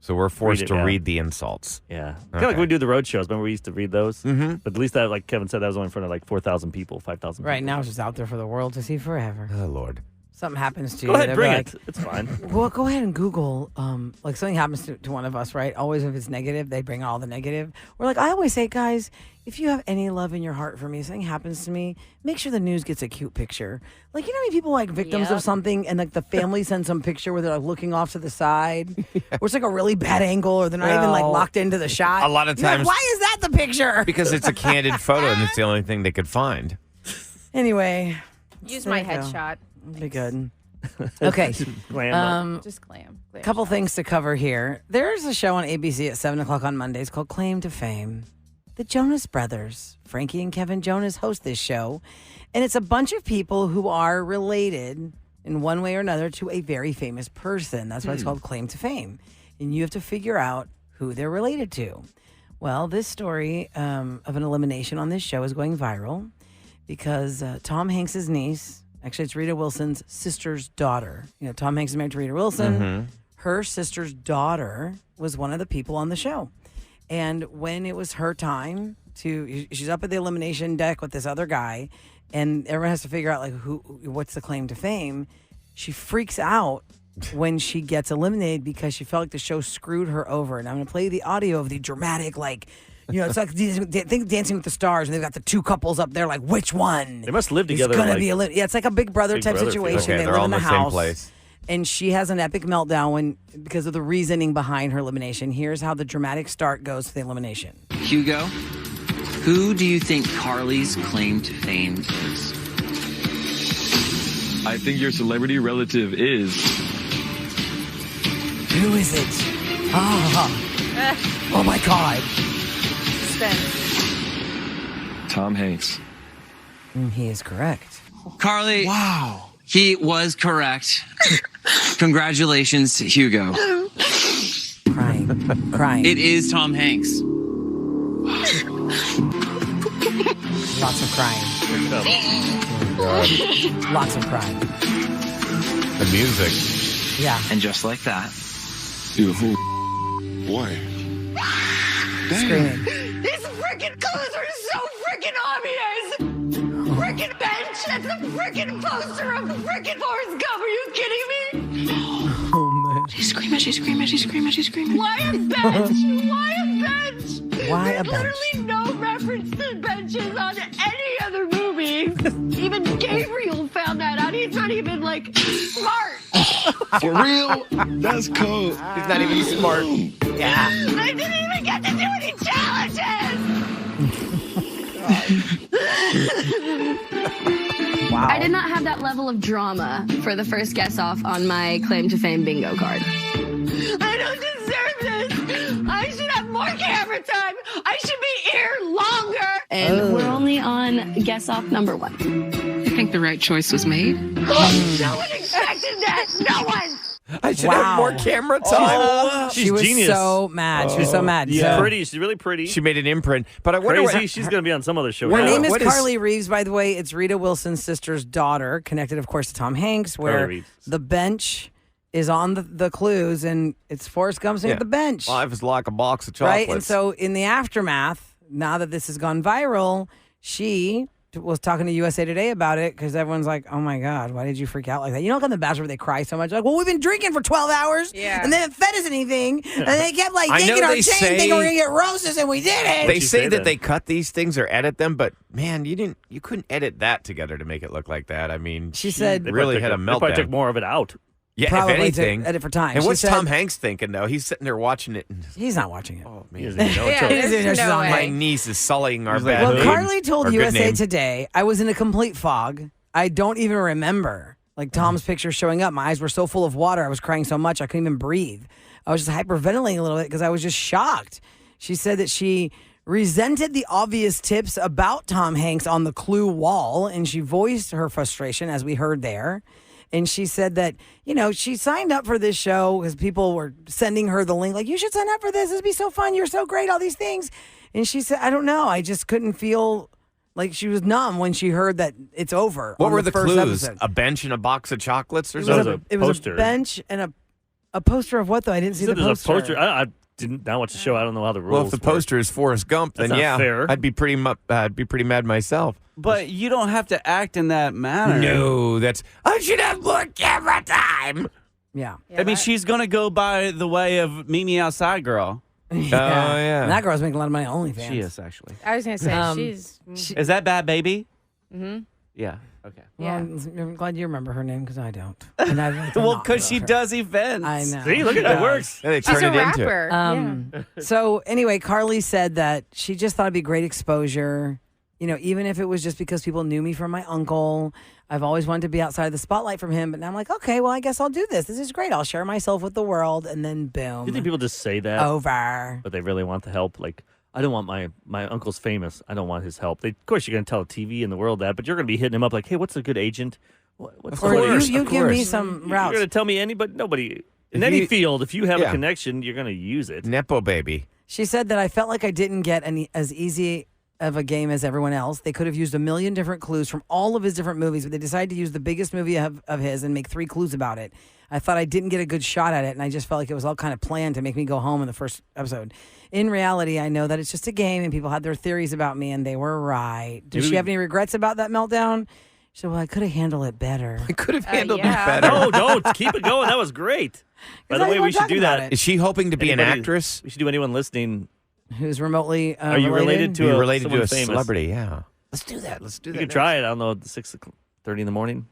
[SPEAKER 2] So we're forced
[SPEAKER 5] Read it,
[SPEAKER 2] to
[SPEAKER 5] yeah.
[SPEAKER 2] read the insults.
[SPEAKER 5] Yeah, kind of like
[SPEAKER 2] Okay.
[SPEAKER 5] we do the road shows. Remember we used to read those,
[SPEAKER 2] Mm-hmm.
[SPEAKER 5] but at least that, like Kevin said, that was only in front of like 4,000 people, 5,000.
[SPEAKER 3] Right
[SPEAKER 5] people.
[SPEAKER 3] now, it's just out there for the world to see forever.
[SPEAKER 2] Oh, Lord.
[SPEAKER 3] Something happens to
[SPEAKER 5] Go
[SPEAKER 3] you.
[SPEAKER 5] ahead,
[SPEAKER 3] they'll
[SPEAKER 5] bring
[SPEAKER 3] be
[SPEAKER 5] it. It's fine.
[SPEAKER 3] Well, go ahead and Google. Like something happens to one of us, right? Always, if it's negative, they bring all the negative. Or like I always say, guys, if you have any love in your heart for me, something happens to me, make sure the news gets a cute picture. Like you know, how many people like victims
[SPEAKER 4] Yep.
[SPEAKER 3] of something, and like the family sends some picture where they're like looking off to the side, or it's like a really bad angle, or they're not even like
[SPEAKER 2] Well,
[SPEAKER 3] locked into the shot.
[SPEAKER 2] a lot of
[SPEAKER 3] You're like,
[SPEAKER 2] times-
[SPEAKER 3] why is that the picture?
[SPEAKER 2] Because it's a candid photo and it's the only thing they could find.
[SPEAKER 3] Anyway,
[SPEAKER 4] Use
[SPEAKER 3] there
[SPEAKER 4] my
[SPEAKER 3] you go.
[SPEAKER 4] headshot.
[SPEAKER 3] Be good. Okay.
[SPEAKER 5] Glam up.
[SPEAKER 4] Just clam.
[SPEAKER 3] Couple things to cover here. There's a show on ABC at 7 o'clock on Mondays called Claim to Fame. The Jonas Brothers, Frankie and Kevin Jonas, host this show. And it's a bunch of people who are related in one way or another to a very famous person. That's why it's called Claim to Fame. And you have to figure out who they're related to. Well, this story of an elimination on this show is going viral because Tom Hanks' niece, actually it's Rita Wilson's sister's daughter. Tom Hanks is married to Rita Wilson. Her sister's daughter was one of the people on the show. And when it was her time she's up at the elimination deck with this other guy, and everyone has to figure out what's the claim to fame. She freaks out when she gets eliminated because she felt like the show screwed her over. And I'm going to play the audio of the dramatic, it's like Dancing with the Stars, and they've got the two couples up there, which one?
[SPEAKER 5] They must live together.
[SPEAKER 3] It's going to be it's like a Big Brother type situation.
[SPEAKER 2] Okay,
[SPEAKER 3] they
[SPEAKER 2] they're
[SPEAKER 3] live
[SPEAKER 2] all
[SPEAKER 3] in the
[SPEAKER 2] same
[SPEAKER 3] house.
[SPEAKER 2] place.
[SPEAKER 3] And she has an epic meltdown because of the reasoning behind her elimination. Here's how the dramatic start goes for the elimination.
[SPEAKER 10] Hugo, who do you think Carly's claim to fame is?
[SPEAKER 11] I think your celebrity relative is.
[SPEAKER 3] Who is it? Oh my God.
[SPEAKER 11] Tom Hanks.
[SPEAKER 3] He is correct.
[SPEAKER 10] Carly. Wow. He was correct. Congratulations, Hugo.
[SPEAKER 3] Crying.
[SPEAKER 10] It is Tom Hanks.
[SPEAKER 3] Lots of crying. Lots of crying.
[SPEAKER 2] The music.
[SPEAKER 3] Yeah.
[SPEAKER 10] And just like that.
[SPEAKER 11] Beautiful boy.
[SPEAKER 3] Screaming.
[SPEAKER 8] These freaking clues are so freaking obvious. Freaking bench. That's a freaking poster of freaking Forrest Gump. Are you kidding me?
[SPEAKER 3] Oh, man.
[SPEAKER 8] She's screaming. Why a bench? Why a bench?
[SPEAKER 3] Why a
[SPEAKER 8] There's
[SPEAKER 3] bench?
[SPEAKER 8] literally no reference to benches on any other movie. Even Gabriel found that out. He's not even smart.
[SPEAKER 11] For real? That's cold.
[SPEAKER 2] He's not even smart.
[SPEAKER 3] Yeah.
[SPEAKER 8] I didn't even get to do any challenges.
[SPEAKER 3] Wow.
[SPEAKER 12] I did not have that level of drama for the first guess off on my claim to fame bingo card.
[SPEAKER 8] I don't deserve this. I should have more camera time. I should be here longer.
[SPEAKER 12] And we're only on guess off number 1.
[SPEAKER 13] I think the right choice was made.
[SPEAKER 8] Oh, no one expected that. No one.
[SPEAKER 2] I should have more camera time.
[SPEAKER 3] She was
[SPEAKER 5] genius.
[SPEAKER 3] so mad. She was so mad.
[SPEAKER 5] She's
[SPEAKER 3] So-
[SPEAKER 5] pretty. She's really pretty.
[SPEAKER 2] She made an imprint. But I wonder
[SPEAKER 5] Crazy. She's going to be on some other show.
[SPEAKER 3] Her
[SPEAKER 5] now.
[SPEAKER 3] name is
[SPEAKER 2] What is-
[SPEAKER 3] Carly Reeves, by the way. It's Rita Wilson's sister's daughter, connected, of course, to Tom Hanks,
[SPEAKER 5] Carly
[SPEAKER 3] where
[SPEAKER 5] Reeves.
[SPEAKER 3] the bench is on the clues, and it's Forrest Gump sitting at the bench.
[SPEAKER 2] Life is like a box of chocolates.
[SPEAKER 3] Right? And so in the aftermath, now that this has gone viral, she was talking to USA Today about it because everyone's like, oh my God, why did you freak out like that? You know, like on The Bachelor, where they cry so much. Like, well, we've been drinking for 12 hours and they haven't fed us anything. And they kept yanking our chain thinking we're going to get roses and we didn't.
[SPEAKER 2] They say that they cut these things or edit them, but man, you couldn't edit that together to make it look like that. I mean,
[SPEAKER 3] She said-
[SPEAKER 5] They
[SPEAKER 2] really
[SPEAKER 5] probably
[SPEAKER 2] had a
[SPEAKER 5] took- They probably
[SPEAKER 2] meltdown.
[SPEAKER 5] took more of it out.
[SPEAKER 2] Yeah,
[SPEAKER 3] Probably
[SPEAKER 2] if anything.
[SPEAKER 3] to edit for time.
[SPEAKER 2] And
[SPEAKER 3] She
[SPEAKER 2] what's
[SPEAKER 3] said-
[SPEAKER 2] Tom Hanks thinking though? He's sitting there watching it. And,
[SPEAKER 3] He's not watching it.
[SPEAKER 2] oh
[SPEAKER 5] He
[SPEAKER 2] man,
[SPEAKER 5] doesn't even know
[SPEAKER 4] Yeah,
[SPEAKER 5] until-
[SPEAKER 3] He doesn't even know she's
[SPEAKER 4] no
[SPEAKER 3] on
[SPEAKER 4] way.
[SPEAKER 2] my
[SPEAKER 3] it.
[SPEAKER 2] niece is sullying our
[SPEAKER 5] He's
[SPEAKER 2] bad
[SPEAKER 5] like,
[SPEAKER 3] Well,
[SPEAKER 2] name.
[SPEAKER 3] Carly told
[SPEAKER 2] Our good
[SPEAKER 3] USA
[SPEAKER 2] name.
[SPEAKER 3] Today, I was in a complete fog. I don't even remember Tom's picture showing up. My eyes were so full of water. I was crying so much I couldn't even breathe. I was just hyperventilating a little bit because I was just shocked. She said that she resented the obvious tips about Tom Hanks on the clue wall, and she voiced her frustration, as we heard there. And she said that, she signed up for this show because people were sending her the link, like, you should sign up for this. This would be so fun. You're so great, all these things. And she said, I don't know. I just couldn't feel like she was numb when she heard that it's over.
[SPEAKER 2] What
[SPEAKER 3] on
[SPEAKER 2] were the
[SPEAKER 3] first
[SPEAKER 2] clues?
[SPEAKER 3] episode.
[SPEAKER 2] A bench and a box of chocolates or
[SPEAKER 3] It
[SPEAKER 2] something?
[SPEAKER 3] was a
[SPEAKER 5] poster.
[SPEAKER 3] bench and a poster of what, though? I didn't see the
[SPEAKER 5] There's
[SPEAKER 3] poster.
[SPEAKER 5] a poster. I didn't not watch the show. I don't know how the rules
[SPEAKER 2] Well, if the
[SPEAKER 5] work.
[SPEAKER 2] poster is Forrest Gump, then
[SPEAKER 5] That's not
[SPEAKER 2] yeah,
[SPEAKER 5] fair.
[SPEAKER 2] I'd be pretty mad myself.
[SPEAKER 6] But you don't have to act in that manner.
[SPEAKER 2] No, I should have more camera time.
[SPEAKER 3] Yeah.
[SPEAKER 6] I mean, she's going to go by the way of Meet Me Outside Girl.
[SPEAKER 2] yeah.
[SPEAKER 3] And that girl's making a lot of money on OnlyFans.
[SPEAKER 6] She is, actually.
[SPEAKER 4] I was going to say, she's...
[SPEAKER 6] Is that Bad Baby?
[SPEAKER 4] Mm-hmm.
[SPEAKER 6] Yeah. Okay.
[SPEAKER 3] Well, I'm glad you remember her name because I don't. And I'd like to
[SPEAKER 6] Well,
[SPEAKER 3] not
[SPEAKER 6] because
[SPEAKER 3] love
[SPEAKER 6] she
[SPEAKER 3] her.
[SPEAKER 6] does events.
[SPEAKER 3] I know.
[SPEAKER 5] See, look at that. It works.
[SPEAKER 2] Yeah, they
[SPEAKER 4] She's
[SPEAKER 2] turn
[SPEAKER 4] a
[SPEAKER 2] it into.
[SPEAKER 4] rapper.
[SPEAKER 3] So anyway, Carly said that she just thought it'd be great exposure. Even if it was just because people knew me from my uncle. I've always wanted to be outside of the spotlight from him. But now I'm like, okay, well, I guess I'll do this. This is great. I'll share myself with the world. And then boom.
[SPEAKER 5] You think people just say that,
[SPEAKER 3] over.
[SPEAKER 5] but they really want the help? Like, I don't want my uncle's famous. I don't want his help. Of course, you're going to tell TV and the world that, but you're going to be hitting him up like, hey, what's a good agent? What's
[SPEAKER 3] Or
[SPEAKER 2] course,
[SPEAKER 3] you
[SPEAKER 2] of
[SPEAKER 3] give me
[SPEAKER 2] course.
[SPEAKER 3] some
[SPEAKER 5] You're
[SPEAKER 3] routes.
[SPEAKER 5] going to tell me nobody. In
[SPEAKER 2] If
[SPEAKER 5] any
[SPEAKER 2] you-
[SPEAKER 5] field, if you have
[SPEAKER 2] Yeah.
[SPEAKER 5] a connection, you're going to use it.
[SPEAKER 2] Nepo baby.
[SPEAKER 3] She said that I felt like I didn't get as easy of a game as everyone else. They could have used a million different clues from all of his different movies, but they decided to use the biggest movie of his and make 3 clues about it. I thought I didn't get a good shot at it, and I just felt like it was all kind of planned to make me go home in the first episode. In reality, I know that it's just a game, and people had their theories about me, and they were right. Does she have any regrets about that meltdown? She said, well, I could have handled it better.
[SPEAKER 2] I could have handled it better.
[SPEAKER 5] No, don't. Keep it going. That was great. By the way, we should do that.
[SPEAKER 2] Is she hoping to be an actress?
[SPEAKER 5] We should do anyone listening.
[SPEAKER 3] Who's remotely
[SPEAKER 5] Are you related to
[SPEAKER 2] a
[SPEAKER 5] famous?
[SPEAKER 2] celebrity? Yeah. Let's do that.
[SPEAKER 5] You can try it. I don't know, 6:30 in the morning.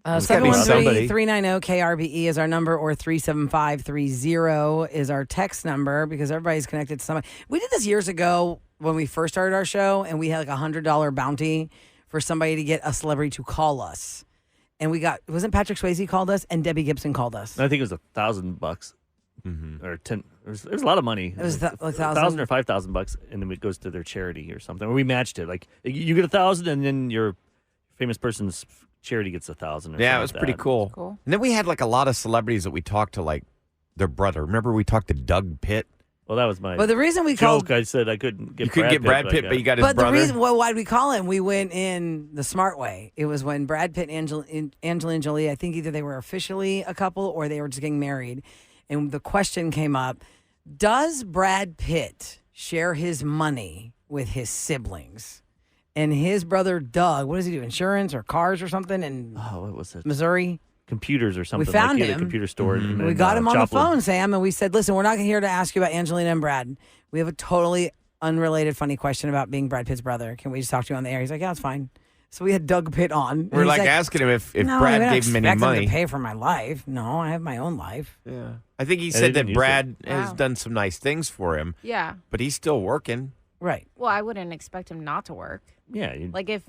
[SPEAKER 3] 713-390-KRBE is our number, or 37530 is our text number, because everybody's connected to somebody. We did this years ago when we first started our show, and we had like $100 bounty for somebody to get a celebrity to call us. And we got, wasn't Patrick Swayze called us, and Debbie Gibson called us.
[SPEAKER 5] I think it was $1,000 or 10. It was a lot of money.
[SPEAKER 3] It was like
[SPEAKER 5] $1,000 or $5,000, and then it goes to their charity or something. Or we matched it. Like you get $1,000, and then your famous person's charity gets $1,000.
[SPEAKER 2] Yeah, it was pretty cool. And then we had like a lot of celebrities that we talked to, like their brother. Remember we talked to Doug Pitt?
[SPEAKER 5] Well, that was my
[SPEAKER 3] But the reason we
[SPEAKER 5] joke. I said I couldn't get.
[SPEAKER 2] You couldn't get Brad Pitt, but you got his brother.
[SPEAKER 3] But the reason, why'd we call him? We went in the smart way. It was when Brad Pitt and Angelina Jolie, I think either they were officially a couple or they were just getting married. And the question came up, does Brad Pitt share his money with his siblings? And his brother, Doug, what does he do? Insurance or cars or something in
[SPEAKER 5] what was it?
[SPEAKER 3] Missouri?
[SPEAKER 5] Computers or something.
[SPEAKER 3] We found
[SPEAKER 5] like he
[SPEAKER 3] him.
[SPEAKER 5] had a computer store.
[SPEAKER 3] Mm-hmm. We got him on
[SPEAKER 5] Joplin.
[SPEAKER 3] the phone, Sam, and we said, listen, we're not here to ask you about Angelina and Brad. We have a totally unrelated funny question about being Brad Pitt's brother. Can we just talk to you on the air? He's like, yeah, it's fine. So we had Doug Pitt on.
[SPEAKER 2] We're like asking him if
[SPEAKER 3] no,
[SPEAKER 2] Brad
[SPEAKER 3] I
[SPEAKER 2] gave him any
[SPEAKER 3] expect
[SPEAKER 2] money.
[SPEAKER 3] Him to pay for my life. No, I have my own life.
[SPEAKER 2] Yeah. I think he said that Brad has done some nice things for him.
[SPEAKER 4] Yeah.
[SPEAKER 2] But he's still working.
[SPEAKER 3] Right.
[SPEAKER 4] Well, I wouldn't expect him not to work.
[SPEAKER 5] Yeah.
[SPEAKER 4] Like if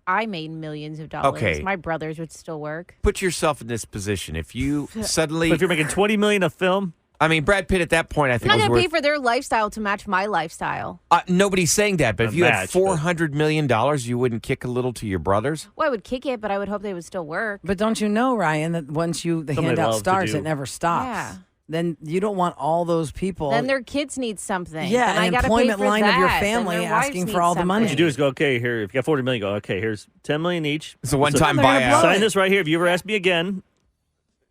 [SPEAKER 4] I made millions of dollars,
[SPEAKER 2] Okay.
[SPEAKER 4] my brothers would still work.
[SPEAKER 2] Put yourself in this position. If you suddenly...
[SPEAKER 5] But if you're making $20 million a film...
[SPEAKER 2] I mean, Brad Pitt at that point, I think
[SPEAKER 4] I'm not
[SPEAKER 2] was
[SPEAKER 4] going to
[SPEAKER 2] worth...
[SPEAKER 4] pay for their lifestyle to match my lifestyle.
[SPEAKER 2] Nobody's saying that, but if you had
[SPEAKER 5] match,
[SPEAKER 2] $400 million, you wouldn't kick a little to your brothers?
[SPEAKER 4] Well, I would kick it, but I would hope they would still work.
[SPEAKER 3] But don't you know, Ryan, that once the
[SPEAKER 5] Somebody
[SPEAKER 3] handout
[SPEAKER 5] loves to
[SPEAKER 3] starts,
[SPEAKER 5] do.
[SPEAKER 3] it never stops.
[SPEAKER 4] Yeah.
[SPEAKER 3] Then you don't want all those people.
[SPEAKER 4] Then their kids need something.
[SPEAKER 3] Yeah,
[SPEAKER 4] and I
[SPEAKER 3] an
[SPEAKER 4] gotta
[SPEAKER 3] employment
[SPEAKER 4] pay for
[SPEAKER 3] line of your
[SPEAKER 4] that. Then
[SPEAKER 3] family
[SPEAKER 4] their wives
[SPEAKER 3] asking for
[SPEAKER 4] need
[SPEAKER 3] all the money.
[SPEAKER 5] What you do is go, okay, here, if you got $40 million, go, okay, here's $10 million each.
[SPEAKER 2] It's a one-time buyout.
[SPEAKER 5] Sign this right here. If you ever ask me again,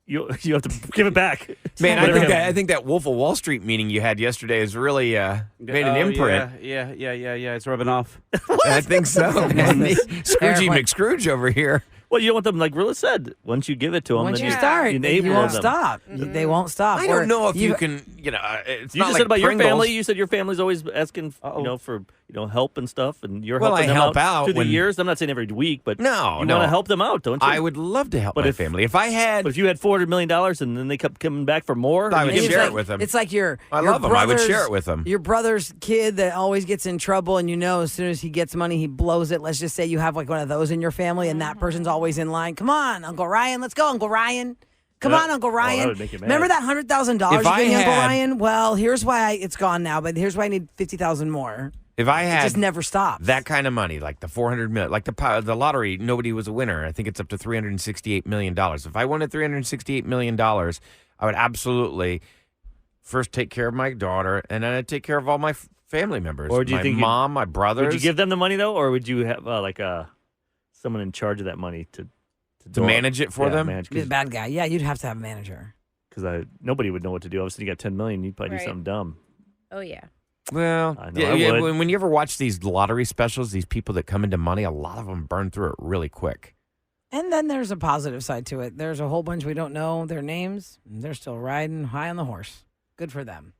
[SPEAKER 5] you have to give it back.
[SPEAKER 2] Man, I think that Wolf of Wall Street meeting you had yesterday has really made an imprint.
[SPEAKER 6] Yeah. It's rubbing off.
[SPEAKER 2] I think so. Scroogey McScrooge over here.
[SPEAKER 5] Well, you don't want them, like Roula said, once you give it to them,
[SPEAKER 3] Once
[SPEAKER 5] then
[SPEAKER 3] you start,
[SPEAKER 5] you
[SPEAKER 3] you
[SPEAKER 5] enable
[SPEAKER 3] won't
[SPEAKER 5] them.
[SPEAKER 3] stop. They won't stop.
[SPEAKER 2] I don't know if you can, it's
[SPEAKER 5] You
[SPEAKER 2] not
[SPEAKER 5] just
[SPEAKER 2] like
[SPEAKER 5] said about
[SPEAKER 2] Pringles.
[SPEAKER 5] your family. You said your family's always asking, for help and stuff, and you're
[SPEAKER 2] Well,
[SPEAKER 5] helping
[SPEAKER 2] I
[SPEAKER 5] them
[SPEAKER 2] help out
[SPEAKER 5] through the
[SPEAKER 2] when-
[SPEAKER 5] years. I'm not saying every week, but
[SPEAKER 2] No,
[SPEAKER 5] you
[SPEAKER 2] no.
[SPEAKER 5] want to help them out, don't you?
[SPEAKER 2] I would love to help
[SPEAKER 5] But
[SPEAKER 2] my
[SPEAKER 5] if-
[SPEAKER 2] family. If I had...
[SPEAKER 5] But if you had $400 million and then they kept coming back for more,
[SPEAKER 2] I would
[SPEAKER 5] you give
[SPEAKER 2] share
[SPEAKER 5] them-
[SPEAKER 2] it with them.
[SPEAKER 3] It's like your
[SPEAKER 2] I
[SPEAKER 3] your
[SPEAKER 2] love 'em. I would
[SPEAKER 3] brother's-
[SPEAKER 2] share it with 'em.
[SPEAKER 3] Your brother's kid that always gets in trouble, and as soon as he gets money, he blows it. Let's just say you have like one of those in your family, and that person's always in line. Come on, Uncle Ryan, let's go, Uncle Ryan. Come on, Uncle
[SPEAKER 5] that
[SPEAKER 3] Ryan.
[SPEAKER 5] would make you mad.
[SPEAKER 3] Remember that $100,000 you
[SPEAKER 2] If I
[SPEAKER 3] gave me, Uncle
[SPEAKER 2] had-
[SPEAKER 3] Ryan? Well, here's why it's gone now, but here's why I need $50,000 more.
[SPEAKER 2] If I
[SPEAKER 3] It
[SPEAKER 2] had
[SPEAKER 3] just never stops.
[SPEAKER 2] that kind of money, like the $400 million, like the lottery, nobody was a winner. I think it's up to $368 million. If I wanted $368 million, I would absolutely first take care of my daughter, and then I'd take care of all my family members.
[SPEAKER 5] Or do you
[SPEAKER 2] my
[SPEAKER 5] think
[SPEAKER 2] mom, my brothers.
[SPEAKER 5] Would you give them the money though, or would you have someone in charge of that money to
[SPEAKER 2] manage it for them?
[SPEAKER 3] Be the bad guy. Yeah, you'd have to have a manager.
[SPEAKER 5] Because nobody would know what to do. Obviously, you got $10 million, you'd probably do
[SPEAKER 4] Right.
[SPEAKER 5] something dumb.
[SPEAKER 4] Oh, yeah.
[SPEAKER 2] Well,
[SPEAKER 5] I know I would.
[SPEAKER 2] when you ever watch these lottery specials, these people that come into money, a lot of them burn through it really quick.
[SPEAKER 3] And then there's a positive side to it. There's a whole bunch we don't know their names. They're still riding high on the horse. Good for them.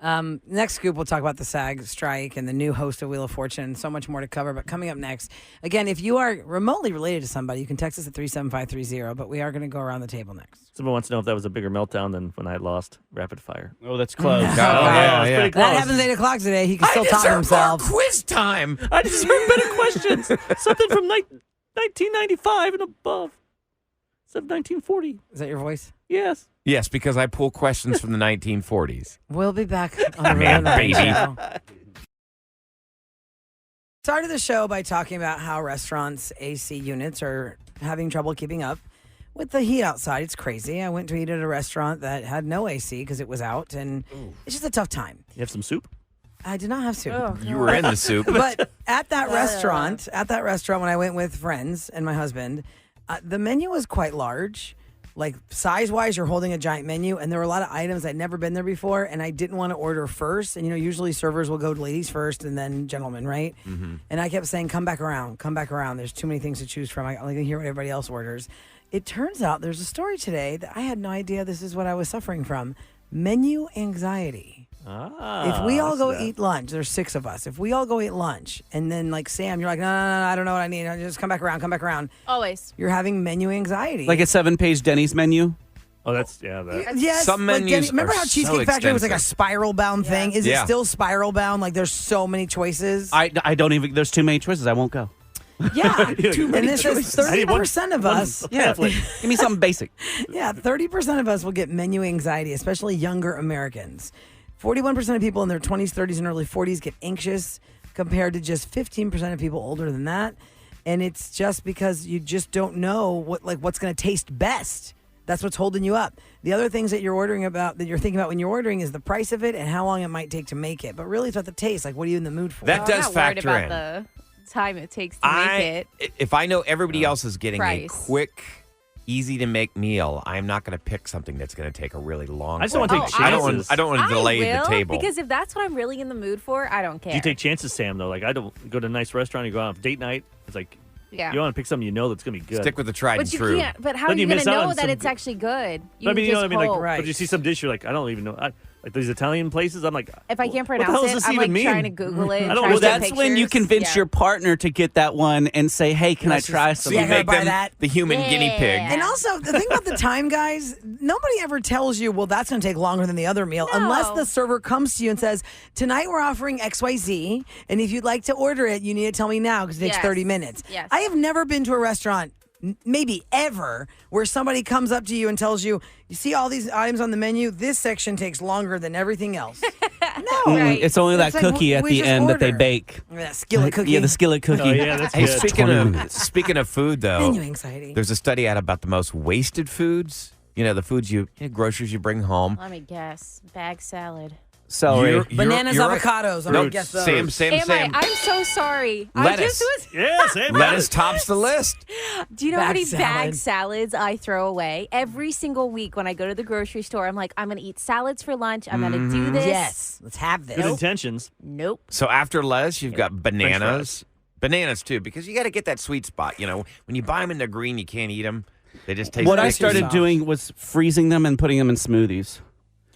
[SPEAKER 3] Next scoop, we'll talk about the SAG strike and the new host of Wheel of Fortune. So much more to cover. But coming up next, again, if you are remotely related to somebody, you can text us at 37530. But we are going to go around the table next.
[SPEAKER 5] Someone wants to know if that was a bigger meltdown than when I lost rapid fire.
[SPEAKER 6] Oh, that's close.
[SPEAKER 5] Yeah, it's pretty close.
[SPEAKER 3] That happens at 8 o'clock today. He can still talk to himself.
[SPEAKER 2] Quiz time.
[SPEAKER 5] I deserve better questions. Something from 1995 and above. Instead of 1940.
[SPEAKER 3] Is that your voice?
[SPEAKER 5] Yes.
[SPEAKER 2] Yes, because I pull questions from the 1940s.
[SPEAKER 3] We'll be back on the
[SPEAKER 2] Man,
[SPEAKER 3] Roula
[SPEAKER 2] baby.
[SPEAKER 3] Show. Started the show by talking about how restaurants' AC units are having trouble keeping up with the heat outside. It's crazy. I went to eat at a restaurant that had no AC because it was out, and it's just a tough time.
[SPEAKER 5] You have some soup?
[SPEAKER 3] I did not have soup.
[SPEAKER 4] Oh,
[SPEAKER 2] You were in the soup.
[SPEAKER 3] But at that restaurant, when I went with friends and my husband, the menu was quite large. Like size-wise, you're holding a giant menu, and there were a lot of items I'd never been there before, and I didn't want to order first. And, usually servers will go to ladies first and then gentlemen, right? Mm-hmm. And I kept saying, come back around. There's too many things to choose from. I only can hear what everybody else orders. It turns out there's a story today that I had no idea this is what I was suffering from. Menu anxiety. If we all go eat lunch, there's 6 of us. If we all go eat lunch, and then like Sam, you're like, no, I don't know what I need. Just come back around.
[SPEAKER 4] Always.
[SPEAKER 3] You're having menu anxiety.
[SPEAKER 6] Like a 7-page Denny's menu?
[SPEAKER 5] Oh, that's, that.
[SPEAKER 3] Yes.
[SPEAKER 2] Some menus
[SPEAKER 3] remember how Cheesecake Factory was like a spiral bound thing? Is it still spiral bound? Like there's so many choices?
[SPEAKER 6] I don't even, there's too many choices. I won't go.
[SPEAKER 3] Yeah. And this is 30% of us.
[SPEAKER 6] Yeah. Give me something basic.
[SPEAKER 3] Yeah. 30% of us will get menu anxiety, especially younger Americans. 41% of people in their 20s, 30s, and early 40s get anxious compared to just 15% of people older than that. And it's just because you just don't know what's going to taste best. That's what's holding you up. The other things that you're thinking about when you're ordering is the price of it and how long it might take to make it. But really, it's about the taste. Like, what are you in the mood for?
[SPEAKER 2] That does factor
[SPEAKER 4] about
[SPEAKER 2] in.
[SPEAKER 4] The time it takes to make it.
[SPEAKER 2] If I know everybody else is getting
[SPEAKER 4] Price.
[SPEAKER 2] a quick, easy to make meal, I'm not going to pick something that's going to take a really long.
[SPEAKER 5] I just don't want to take chances.
[SPEAKER 2] I don't want to delay the table.
[SPEAKER 4] Because if that's what I'm really in the mood for, I don't care.
[SPEAKER 5] Do you take chances, Sam? Though, like I don't go to a nice restaurant. You go on a date night. It's like you want to pick something that's going to be good.
[SPEAKER 2] Stick with the tried and
[SPEAKER 4] you
[SPEAKER 2] true.
[SPEAKER 4] can't. But how are you going to know that it's actually good?
[SPEAKER 5] I mean, you know what I mean? Like,
[SPEAKER 3] Right.
[SPEAKER 5] but you see some dish, you're like, I don't even know. Like these Italian places, I'm like,
[SPEAKER 4] if I can't
[SPEAKER 5] what the hell
[SPEAKER 4] pronounce
[SPEAKER 5] does
[SPEAKER 4] it,
[SPEAKER 5] this
[SPEAKER 4] I'm
[SPEAKER 5] even
[SPEAKER 4] like
[SPEAKER 5] mean?
[SPEAKER 4] trying to Google it.
[SPEAKER 5] I don't
[SPEAKER 4] trying
[SPEAKER 5] know.
[SPEAKER 4] to
[SPEAKER 6] That's
[SPEAKER 4] take
[SPEAKER 6] when you
[SPEAKER 4] pictures.
[SPEAKER 6] convince your partner to get that one and say, hey, can I try
[SPEAKER 2] So
[SPEAKER 6] some?
[SPEAKER 2] you
[SPEAKER 3] Yeah,
[SPEAKER 2] make
[SPEAKER 3] buy
[SPEAKER 2] them
[SPEAKER 3] that.
[SPEAKER 2] the human guinea pig.
[SPEAKER 3] And also, the thing about the time, guys, nobody ever tells you, well, that's going to take longer than the other meal, unless the server comes to you and says, tonight we're offering XYZ, and if you'd like to order it, you need to tell me now because it takes 30 minutes.
[SPEAKER 4] Yes.
[SPEAKER 3] I have never been to a restaurant, maybe ever, where somebody comes up to you and tells you, you see all these items on the menu? This section takes longer than everything else. No.
[SPEAKER 4] Right.
[SPEAKER 6] It's only that
[SPEAKER 3] like,
[SPEAKER 6] cookie at
[SPEAKER 3] we
[SPEAKER 6] the
[SPEAKER 3] just
[SPEAKER 6] end that they
[SPEAKER 3] order.
[SPEAKER 6] bake.
[SPEAKER 3] That skillet cookie.
[SPEAKER 6] Yeah, the skillet cookie.
[SPEAKER 5] Oh, yeah, that's
[SPEAKER 2] Hey,
[SPEAKER 5] good.
[SPEAKER 2] speaking of food, though,
[SPEAKER 3] Menu anxiety.
[SPEAKER 2] there's a study out about the most wasted foods. The foods groceries you bring home.
[SPEAKER 4] Let me guess. Bag salad.
[SPEAKER 6] Celery.
[SPEAKER 3] Bananas,
[SPEAKER 2] you're right.
[SPEAKER 3] avocados. I'm
[SPEAKER 2] No,
[SPEAKER 3] gonna guess those.
[SPEAKER 2] Sam.
[SPEAKER 4] I'm so sorry.
[SPEAKER 2] Lettuce. Lettuce
[SPEAKER 5] Lettuce
[SPEAKER 2] tops the list.
[SPEAKER 4] Do you know how
[SPEAKER 3] Bag
[SPEAKER 4] many
[SPEAKER 3] salad.
[SPEAKER 4] bag salads I throw away every single week when I go to the grocery store? I'm like, I'm going to eat salads for lunch. I'm going to do this.
[SPEAKER 3] Yes, let's have this.
[SPEAKER 5] Good intentions.
[SPEAKER 4] Nope.
[SPEAKER 2] So after lettuce, you've got bananas. Bananas, too, because you got to get that sweet spot. When you buy them in the green, you can't eat them. They just taste
[SPEAKER 6] What I
[SPEAKER 2] like
[SPEAKER 6] started
[SPEAKER 3] soft.
[SPEAKER 6] doing was freezing them and putting them in smoothies.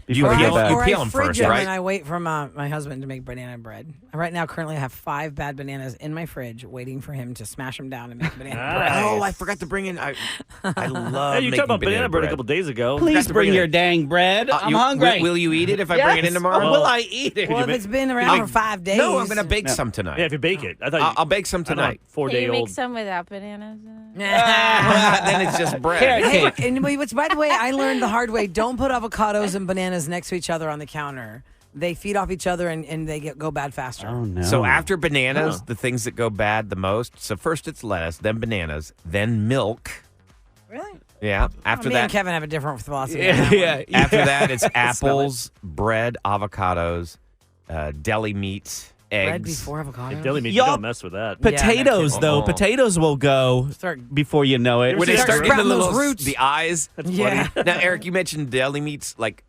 [SPEAKER 2] You
[SPEAKER 3] Or
[SPEAKER 2] peel-
[SPEAKER 3] I,
[SPEAKER 2] you
[SPEAKER 3] or
[SPEAKER 2] peel
[SPEAKER 3] I
[SPEAKER 2] 'em
[SPEAKER 3] fridge
[SPEAKER 2] first,
[SPEAKER 3] them
[SPEAKER 2] right?
[SPEAKER 3] and I wait for my husband to make banana bread. Right now, currently, I have 5 bad bananas in my fridge waiting for him to smash them down and make banana bread.
[SPEAKER 5] Nice.
[SPEAKER 2] Oh, I forgot to bring in. I love.
[SPEAKER 5] Hey, you
[SPEAKER 2] making
[SPEAKER 5] talked about banana bread a couple days ago.
[SPEAKER 6] Please
[SPEAKER 2] to
[SPEAKER 6] bring
[SPEAKER 2] bring
[SPEAKER 6] your
[SPEAKER 2] it.
[SPEAKER 6] dang bread. I'm hungry.
[SPEAKER 2] Will you eat it if I bring it in
[SPEAKER 6] Yes.
[SPEAKER 2] tomorrow?
[SPEAKER 6] Or will I eat it?
[SPEAKER 3] Well, if it's been around for 5 days.
[SPEAKER 2] No, I'm going to bake some tonight.
[SPEAKER 5] Yeah, if you bake it, I thought
[SPEAKER 2] I'll bake some tonight.
[SPEAKER 4] Can you
[SPEAKER 5] 4-day
[SPEAKER 4] make
[SPEAKER 5] old.
[SPEAKER 4] some without bananas?
[SPEAKER 2] Then it's just bread.
[SPEAKER 6] Carrot
[SPEAKER 3] Hey,
[SPEAKER 6] cake.
[SPEAKER 3] and which, by the way, I learned the hard way. Don't put avocados and bananas next to each other on the counter. They feed off each other and they go bad faster.
[SPEAKER 6] Oh, no.
[SPEAKER 2] So after bananas, the things that go bad the most. So first it's lettuce, then bananas, then milk.
[SPEAKER 3] Really?
[SPEAKER 2] Yeah. After
[SPEAKER 3] Me
[SPEAKER 2] that,
[SPEAKER 3] and Kevin have a different philosophy. on that one.
[SPEAKER 2] After that, it's apples, bread, avocados, deli meats, eggs.
[SPEAKER 3] Bread before avocados.
[SPEAKER 5] Deli meat, you
[SPEAKER 6] Y'all-
[SPEAKER 5] don't mess with that.
[SPEAKER 6] Potatoes,
[SPEAKER 2] Yeah,
[SPEAKER 6] though.
[SPEAKER 2] oh.
[SPEAKER 6] Potatoes will go before you know it.
[SPEAKER 2] When they
[SPEAKER 5] Start
[SPEAKER 2] start getting the
[SPEAKER 3] sprouting those
[SPEAKER 2] little
[SPEAKER 3] roots.
[SPEAKER 2] the eyes.
[SPEAKER 5] That's
[SPEAKER 3] Yeah.
[SPEAKER 5] funny.
[SPEAKER 2] Now, Eric, you mentioned deli meats. Like,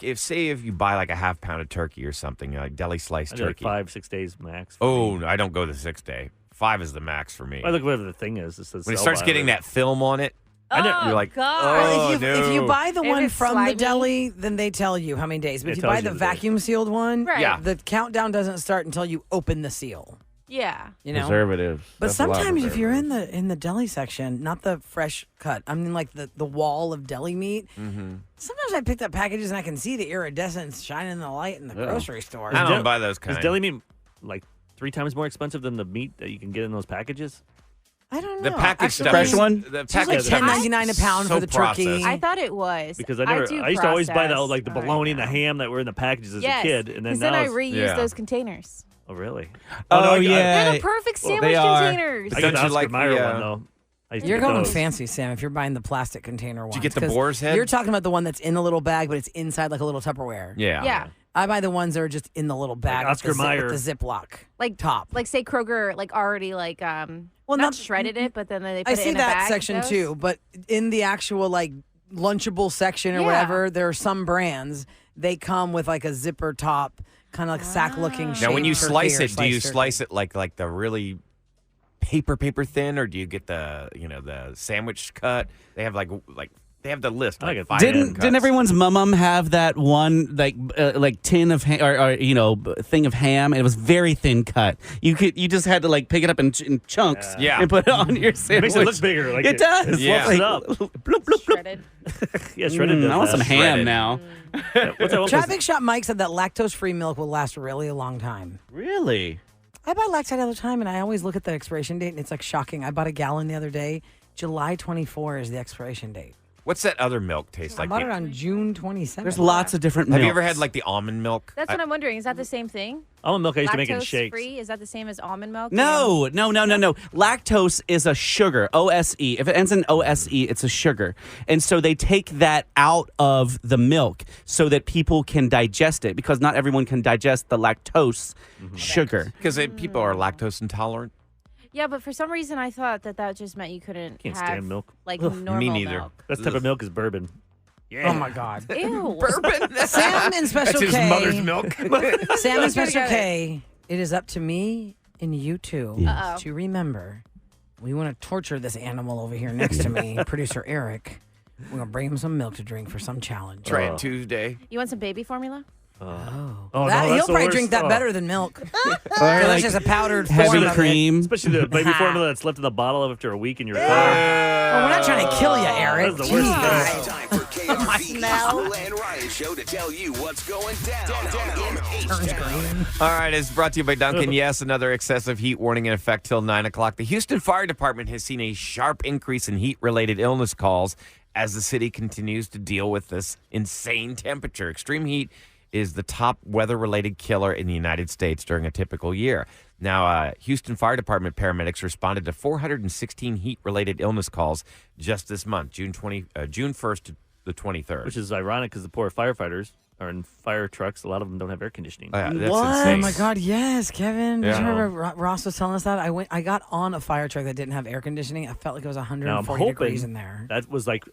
[SPEAKER 2] if you buy like a half pound of turkey or something, like deli sliced
[SPEAKER 5] I do like
[SPEAKER 2] turkey.
[SPEAKER 5] 5-6 days max.
[SPEAKER 2] Oh, no, I don't go the 6 day. 5 is the max for me.
[SPEAKER 5] I look whatever the thing is. It says
[SPEAKER 2] When it
[SPEAKER 5] sell
[SPEAKER 2] starts
[SPEAKER 5] by
[SPEAKER 2] getting
[SPEAKER 5] it.
[SPEAKER 2] that film on it,
[SPEAKER 4] Oh,
[SPEAKER 2] you're like,
[SPEAKER 4] God.
[SPEAKER 2] oh,
[SPEAKER 3] if you buy the
[SPEAKER 4] If
[SPEAKER 3] one
[SPEAKER 4] it's
[SPEAKER 3] from
[SPEAKER 4] slimy.
[SPEAKER 3] the deli, then they tell you how many days. But
[SPEAKER 5] It
[SPEAKER 3] if you
[SPEAKER 5] tells
[SPEAKER 3] buy
[SPEAKER 5] you
[SPEAKER 3] the
[SPEAKER 5] the days.
[SPEAKER 3] vacuum sealed one,
[SPEAKER 4] Right.
[SPEAKER 2] Yeah.
[SPEAKER 3] the countdown doesn't start until you open the seal.
[SPEAKER 4] Yeah.
[SPEAKER 3] You know.
[SPEAKER 6] Preservatives.
[SPEAKER 3] But
[SPEAKER 6] That's a lot of
[SPEAKER 3] sometimes if you're
[SPEAKER 6] preservatives.
[SPEAKER 3] in the deli section, not the fresh cut, I mean like the wall of deli meat.
[SPEAKER 2] Mm-hmm.
[SPEAKER 3] Sometimes I pick up packages and I can see the iridescence shining in the light in the grocery store.
[SPEAKER 2] I don't buy those
[SPEAKER 5] Is
[SPEAKER 2] kinds.
[SPEAKER 5] deli meat like 3 times more expensive than the meat that you can get in those packages?
[SPEAKER 3] I don't know.
[SPEAKER 2] The package
[SPEAKER 3] Actually,
[SPEAKER 2] stuff.
[SPEAKER 6] Fresh
[SPEAKER 2] is-
[SPEAKER 6] one?
[SPEAKER 2] The
[SPEAKER 3] It's like
[SPEAKER 2] package stuff is
[SPEAKER 3] $10.99 a pound
[SPEAKER 2] so
[SPEAKER 3] for the turkey.
[SPEAKER 2] processed.
[SPEAKER 4] I thought it was.
[SPEAKER 5] Because I used to always buy the like the
[SPEAKER 4] processed.
[SPEAKER 5] bologna and the ham that were in the packages as
[SPEAKER 4] Yes.
[SPEAKER 5] a kid, and then
[SPEAKER 4] Because
[SPEAKER 5] now
[SPEAKER 4] then I
[SPEAKER 5] it's-
[SPEAKER 4] reuse those containers.
[SPEAKER 5] Oh really?
[SPEAKER 6] Oh,
[SPEAKER 5] no,
[SPEAKER 6] yeah.
[SPEAKER 4] They're the perfect
[SPEAKER 6] Well,
[SPEAKER 4] sandwich
[SPEAKER 6] they are.
[SPEAKER 4] containers.
[SPEAKER 5] I got
[SPEAKER 2] Don't
[SPEAKER 5] the
[SPEAKER 2] you
[SPEAKER 5] Oscar
[SPEAKER 2] like
[SPEAKER 5] Mayer
[SPEAKER 2] the,
[SPEAKER 5] one though. I used to
[SPEAKER 3] You're
[SPEAKER 5] get
[SPEAKER 3] going
[SPEAKER 5] those.
[SPEAKER 3] fancy, Sam, if you're buying the plastic container one.
[SPEAKER 2] you get the boar's head?
[SPEAKER 3] You're talking about the one that's in the little bag, but it's inside like a little Tupperware.
[SPEAKER 2] Yeah.
[SPEAKER 4] Yeah.
[SPEAKER 3] I buy the ones that are just in the little bag
[SPEAKER 5] Oscar Mayer.
[SPEAKER 3] with the Ziploc
[SPEAKER 4] Like
[SPEAKER 3] top.
[SPEAKER 4] Like say Kroger, like already like not shredded it, but then they put
[SPEAKER 3] I
[SPEAKER 4] it
[SPEAKER 3] see
[SPEAKER 4] in a
[SPEAKER 3] that
[SPEAKER 4] bag.
[SPEAKER 3] section
[SPEAKER 4] those?
[SPEAKER 3] too, but in the actual like Lunchable section or
[SPEAKER 4] Yeah.
[SPEAKER 3] whatever, there are some brands they come with like a zipper top, kind of like sack-looking.
[SPEAKER 2] Now, when you
[SPEAKER 3] shape
[SPEAKER 2] slice
[SPEAKER 3] turkey or
[SPEAKER 2] it, do you
[SPEAKER 3] sliced
[SPEAKER 2] slice it like the really paper thin, or do you get the the sandwich cut? They have like they have the list. Like
[SPEAKER 6] Didn't everyone's mum have that one like tin of thing of ham? It was very thin cut. You just had to like pick it up in chunks, and put it on your
[SPEAKER 5] It
[SPEAKER 6] sandwich.
[SPEAKER 5] makes it look bigger. Like
[SPEAKER 6] it does.
[SPEAKER 5] It fluffs it up.
[SPEAKER 6] Bloop, bloop, bloop.
[SPEAKER 4] Shredded.
[SPEAKER 5] Yeah, shredded.
[SPEAKER 6] I want some ham
[SPEAKER 2] Shredded.
[SPEAKER 6] now.
[SPEAKER 5] What's that one?
[SPEAKER 3] Traffic Shop Mike said that lactose-free milk will last really a long time.
[SPEAKER 6] Really?
[SPEAKER 3] I buy Lactite all the time, and I always look at the expiration date, and it's like shocking. I bought a gallon the other day. July 24 is the expiration date.
[SPEAKER 2] What's that other milk taste
[SPEAKER 3] I
[SPEAKER 2] like?
[SPEAKER 3] bought it on June 27th.
[SPEAKER 6] There's lots of different
[SPEAKER 2] Have
[SPEAKER 6] milks.
[SPEAKER 2] you ever had like the almond milk?
[SPEAKER 4] That's what I'm wondering. Is that the same thing?
[SPEAKER 5] Almond milk I used to make in
[SPEAKER 4] Lactose
[SPEAKER 5] shakes.
[SPEAKER 4] free? Is that the same as almond milk?
[SPEAKER 6] No. Lactose is a sugar, OSE. If it ends in OSE, it's a sugar. And so they take that out of the milk so that people can digest it, because not everyone can digest the lactose sugar.
[SPEAKER 2] Because people are lactose intolerant.
[SPEAKER 4] Yeah, but for some reason I thought that just meant you couldn't
[SPEAKER 5] Can't
[SPEAKER 4] have
[SPEAKER 5] stand milk.
[SPEAKER 4] like
[SPEAKER 5] Ugh.
[SPEAKER 4] normal
[SPEAKER 2] Me neither.
[SPEAKER 4] milk.
[SPEAKER 5] That type of milk is bourbon. Yeah.
[SPEAKER 3] Oh my God.
[SPEAKER 4] Ew.
[SPEAKER 2] Bourbon.
[SPEAKER 3] Sam and Special
[SPEAKER 2] That's
[SPEAKER 3] K.
[SPEAKER 2] his mother's milk.
[SPEAKER 3] Sam and Special
[SPEAKER 4] Forget it.
[SPEAKER 3] K. It is up to me and you two
[SPEAKER 4] Uh-oh.
[SPEAKER 3] to remember. We want to torture this animal over here next to me, producer Eric. We're going to bring him some milk to drink for some challenge.
[SPEAKER 2] Try it Tuesday.
[SPEAKER 4] You want some baby formula?
[SPEAKER 5] Oh,
[SPEAKER 3] That-
[SPEAKER 5] no, that's
[SPEAKER 3] he'll
[SPEAKER 5] the
[SPEAKER 3] probably
[SPEAKER 5] worst.
[SPEAKER 3] drink that
[SPEAKER 5] Oh.
[SPEAKER 3] better than milk.
[SPEAKER 6] Or
[SPEAKER 3] That's
[SPEAKER 6] like
[SPEAKER 3] just a powdered
[SPEAKER 6] heavy
[SPEAKER 3] form of it.
[SPEAKER 6] cream.
[SPEAKER 5] Especially the baby formula that's left in the bottle after a week in your car.
[SPEAKER 3] Oh, we're not trying to kill you, Eric.
[SPEAKER 5] That's the worst
[SPEAKER 3] Jeez.
[SPEAKER 5] thing.
[SPEAKER 9] Time for KRV's Roula and Ryan show to tell you what's going down in H-Town.
[SPEAKER 2] All right, it's brought to you by Duncan. Yes, another excessive heat warning in effect till 9 o'clock. The Houston Fire Department has seen a sharp increase in heat-related illness calls as the city continues to deal with this insane temperature. Extreme heat is the top weather-related killer in the United States during a typical year. Now, Houston Fire Department paramedics responded to 416 heat-related illness calls just this month, June 1st to the 23rd.
[SPEAKER 5] Which is ironic because the poor firefighters are in fire trucks. A lot of them don't have air conditioning.
[SPEAKER 2] That's
[SPEAKER 3] What?
[SPEAKER 2] insane.
[SPEAKER 3] Oh my God! Yes, Kevin. Did
[SPEAKER 2] Yeah.
[SPEAKER 3] you remember Ross was telling us that? I got on a fire truck that didn't have air conditioning. I felt like it was
[SPEAKER 5] Now, I'm
[SPEAKER 3] 140 degrees
[SPEAKER 5] hoping
[SPEAKER 3] in there.
[SPEAKER 5] that was like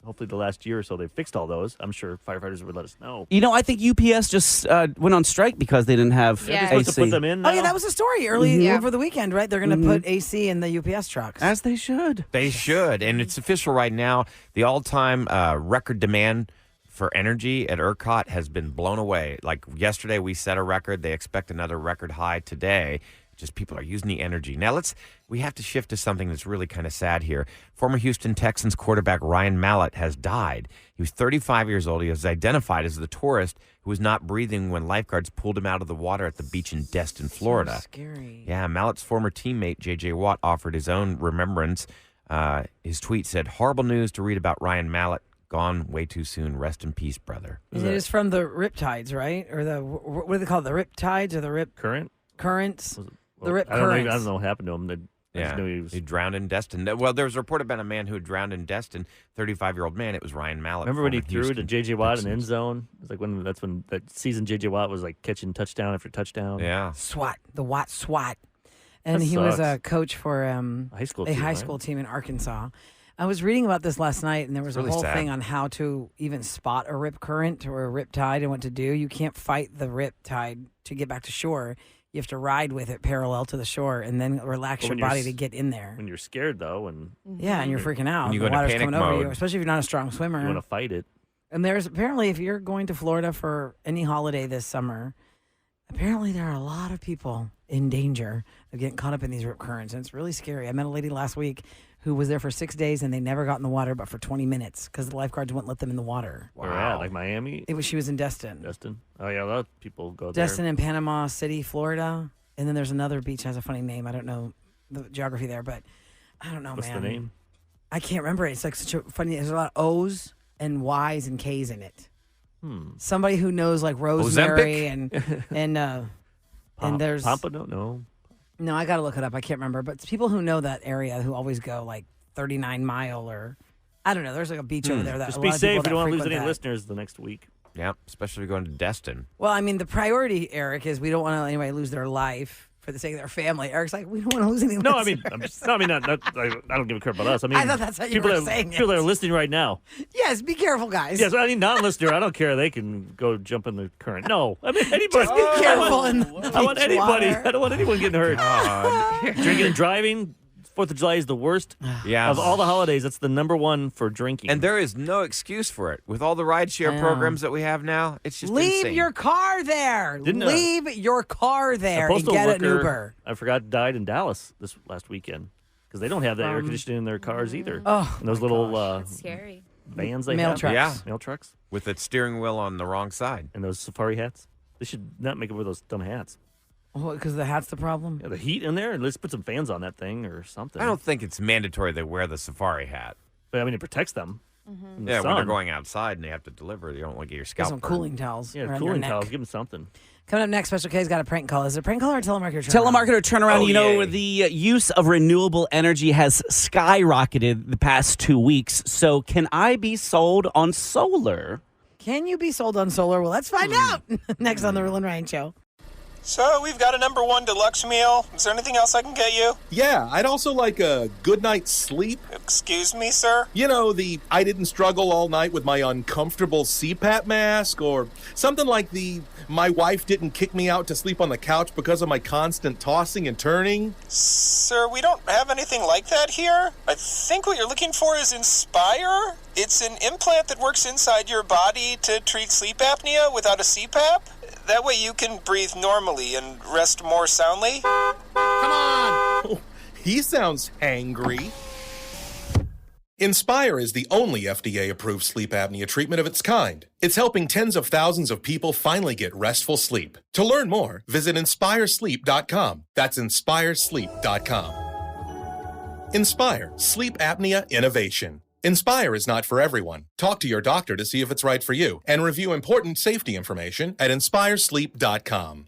[SPEAKER 5] hopefully the last year or so they fixed all those. I'm sure firefighters would let us know.
[SPEAKER 6] I think UPS just went on strike because they didn't have
[SPEAKER 4] Yeah.
[SPEAKER 5] They're supposed
[SPEAKER 6] AC.
[SPEAKER 5] to put them in now?
[SPEAKER 3] Oh yeah, that was a story early
[SPEAKER 4] Yeah.
[SPEAKER 3] over the weekend, right? They're going to put AC in the UPS trucks.
[SPEAKER 6] As they should.
[SPEAKER 2] They should, and it's official right now. The all-time record demand for energy at ERCOT has been blown away. Like yesterday, we set a record. They expect another record high today. Just people are using the energy. Now we have to shift to something that's really kind of sad here. Former Houston Texans quarterback Ryan Mallett has died. He was 35 years old. He was identified as the tourist who was not breathing when lifeguards pulled him out of the water at the beach in Destin, Florida.
[SPEAKER 3] So scary.
[SPEAKER 2] Yeah, Mallett's former teammate, J.J. Watt, offered his own remembrance. His tweet said, "Horrible news to read about Ryan Mallett. Gone way too soon. Rest in peace, brother."
[SPEAKER 3] And it is from the riptides, right? Or what do they call it? The riptides or the rip currents? The rip
[SPEAKER 5] I don't
[SPEAKER 3] currents.
[SPEAKER 5] know what happened to him. I just
[SPEAKER 2] Yeah,
[SPEAKER 5] knew he was.
[SPEAKER 2] he drowned in Destin. Well, there was a report about a man who had drowned in Destin, 35-year-old man. It was Ryan Mallett.
[SPEAKER 5] Remember when he
[SPEAKER 2] former
[SPEAKER 5] threw
[SPEAKER 2] Houston
[SPEAKER 5] to J.J. Watt in
[SPEAKER 2] Texans.
[SPEAKER 5] the end zone? It's like when that season J.J. Watt was like catching touchdown after touchdown.
[SPEAKER 2] Yeah.
[SPEAKER 3] SWAT, the Watt SWAT. And
[SPEAKER 5] That
[SPEAKER 3] he was
[SPEAKER 5] sucks.
[SPEAKER 3] a coach for
[SPEAKER 5] A high school
[SPEAKER 3] a
[SPEAKER 5] team,
[SPEAKER 3] high
[SPEAKER 5] right?
[SPEAKER 3] school team in Arkansas. I was reading about this last night, and there was
[SPEAKER 2] It's really
[SPEAKER 3] a whole
[SPEAKER 2] sad.
[SPEAKER 3] thing on how to even spot a rip current or a rip tide and what to do. You can't fight the rip tide to get back to shore. You have to ride with it parallel to the shore and then relax
[SPEAKER 5] But
[SPEAKER 3] your
[SPEAKER 5] when you're
[SPEAKER 3] body
[SPEAKER 5] s-
[SPEAKER 3] to get in there.
[SPEAKER 5] When you're scared though, and
[SPEAKER 3] Yeah, and you're freaking out.
[SPEAKER 2] When you
[SPEAKER 3] The
[SPEAKER 2] go into
[SPEAKER 3] water's
[SPEAKER 2] panic
[SPEAKER 3] coming over you,
[SPEAKER 2] mode.
[SPEAKER 3] especially if you're not a strong swimmer.
[SPEAKER 5] you want to fight it.
[SPEAKER 3] And there's apparently, if you're going to Florida for any holiday this summer, apparently there are a lot of people in danger of getting caught up in these rip currents. And it's really scary. I met a lady last week who was there for 6 days and they never got in the water but for 20 minutes because the lifeguards wouldn't let them in the water.
[SPEAKER 5] Where at? Like Miami?
[SPEAKER 3] She was in Destin.
[SPEAKER 5] Destin? Oh, yeah, a lot of people go
[SPEAKER 3] Destin
[SPEAKER 5] there.
[SPEAKER 3] in Panama City, Florida. And then there's another beach that has a funny name. I don't know the geography there, but I don't know,
[SPEAKER 5] What's
[SPEAKER 3] man.
[SPEAKER 5] the name?
[SPEAKER 3] I can't remember it. It's like such a funny, there's a lot of O's and Y's and K's in it. Somebody who knows like rosemary and there's
[SPEAKER 5] Pompano? No.
[SPEAKER 3] No, I got to look it up. I can't remember, but it's people who know that area who always go like 39 Mile or I don't know. There's like a beach over there that
[SPEAKER 5] Just
[SPEAKER 3] a
[SPEAKER 5] be
[SPEAKER 3] lot of
[SPEAKER 5] safe.
[SPEAKER 3] people
[SPEAKER 5] You
[SPEAKER 3] that
[SPEAKER 5] don't want to lose
[SPEAKER 3] frequent
[SPEAKER 5] any
[SPEAKER 3] that.
[SPEAKER 5] listeners the next week.
[SPEAKER 2] Yeah, especially going to Destin.
[SPEAKER 3] Well, I mean, the priority, Eric, is we don't want anybody to lose their life for the sake of their family. Eric's like, we don't want to lose anything.
[SPEAKER 5] No, I mean, I don't give a crap about us. I mean,
[SPEAKER 3] I thought that's how you were saying it.
[SPEAKER 5] People that are listening right now.
[SPEAKER 3] Yes, be careful, guys.
[SPEAKER 5] Yes, I mean, non-listener, I don't care. They can go jump in the current. No, I mean, anybody.
[SPEAKER 3] Just be careful
[SPEAKER 5] I want anybody.
[SPEAKER 3] water.
[SPEAKER 5] I don't want anyone getting hurt. Drinking and driving. 4th of July is the worst of all the holidays. That's the number one for drinking.
[SPEAKER 2] And there is no excuse for it. With all the rideshare programs that we have now, it's just
[SPEAKER 3] Leave
[SPEAKER 2] insane.
[SPEAKER 3] your car there. Leave your car there and get an Uber.
[SPEAKER 5] I forgot died in Dallas this last weekend because they don't have that air conditioning in their cars either.
[SPEAKER 3] Oh,
[SPEAKER 5] and those little
[SPEAKER 4] scary
[SPEAKER 5] vans they
[SPEAKER 3] mail
[SPEAKER 5] have.
[SPEAKER 3] trucks.
[SPEAKER 2] Yeah.
[SPEAKER 5] Mail trucks.
[SPEAKER 2] With the steering wheel on the wrong side.
[SPEAKER 5] And those safari hats. They should not make it with those dumb hats.
[SPEAKER 3] Because the hat's the problem?
[SPEAKER 5] Yeah, the heat in there. Let's put some fans on that thing or something.
[SPEAKER 2] I don't think it's mandatory they wear the safari hat.
[SPEAKER 5] But I mean, it protects them.
[SPEAKER 4] Mm-hmm.
[SPEAKER 2] Yeah, when
[SPEAKER 5] sun.
[SPEAKER 2] they're going outside and they have to deliver, you don't want to get your
[SPEAKER 3] Get
[SPEAKER 2] scalp
[SPEAKER 3] some
[SPEAKER 2] burned.
[SPEAKER 3] cooling towels.
[SPEAKER 5] Yeah,
[SPEAKER 3] around
[SPEAKER 5] cooling
[SPEAKER 3] your neck.
[SPEAKER 5] towels. Give them something.
[SPEAKER 3] Coming up next, Special K's got a prank call. Is it a prank call or a telemarketer turnaround?
[SPEAKER 6] Telemarketer turnaround.
[SPEAKER 2] Oh,
[SPEAKER 6] You know,
[SPEAKER 2] yay.
[SPEAKER 6] the use of renewable energy has skyrocketed the past 2 weeks. So can I be sold on solar?
[SPEAKER 3] Can you be sold on solar? Well, let's find out. Next on the Roula and Ryan Show.
[SPEAKER 14] So, we've got a #1 deluxe meal. Is there anything else I can get you?
[SPEAKER 15] Yeah, I'd also like a good night's sleep.
[SPEAKER 14] Excuse me, sir?
[SPEAKER 15] You know, the I didn't struggle all night with my uncomfortable CPAP mask, or something like the my wife didn't kick me out to sleep on the couch because of my constant tossing and turning.
[SPEAKER 14] Sir, we don't have anything like that here. I think what you're looking for is Inspire. It's an implant that works inside your body to treat sleep apnea without a CPAP. That way you can breathe normally and rest more soundly.
[SPEAKER 15] Come on! Oh, he sounds hangry. Inspire is the only FDA-approved sleep apnea treatment of its kind. It's helping tens of thousands of people finally get restful sleep. To learn more, visit InspireSleep.com. That's InspireSleep.com. Inspire, sleep apnea innovation. Inspire is not for everyone. Talk to your doctor to see if it's right for you, and review important safety information at InspireSleep.com.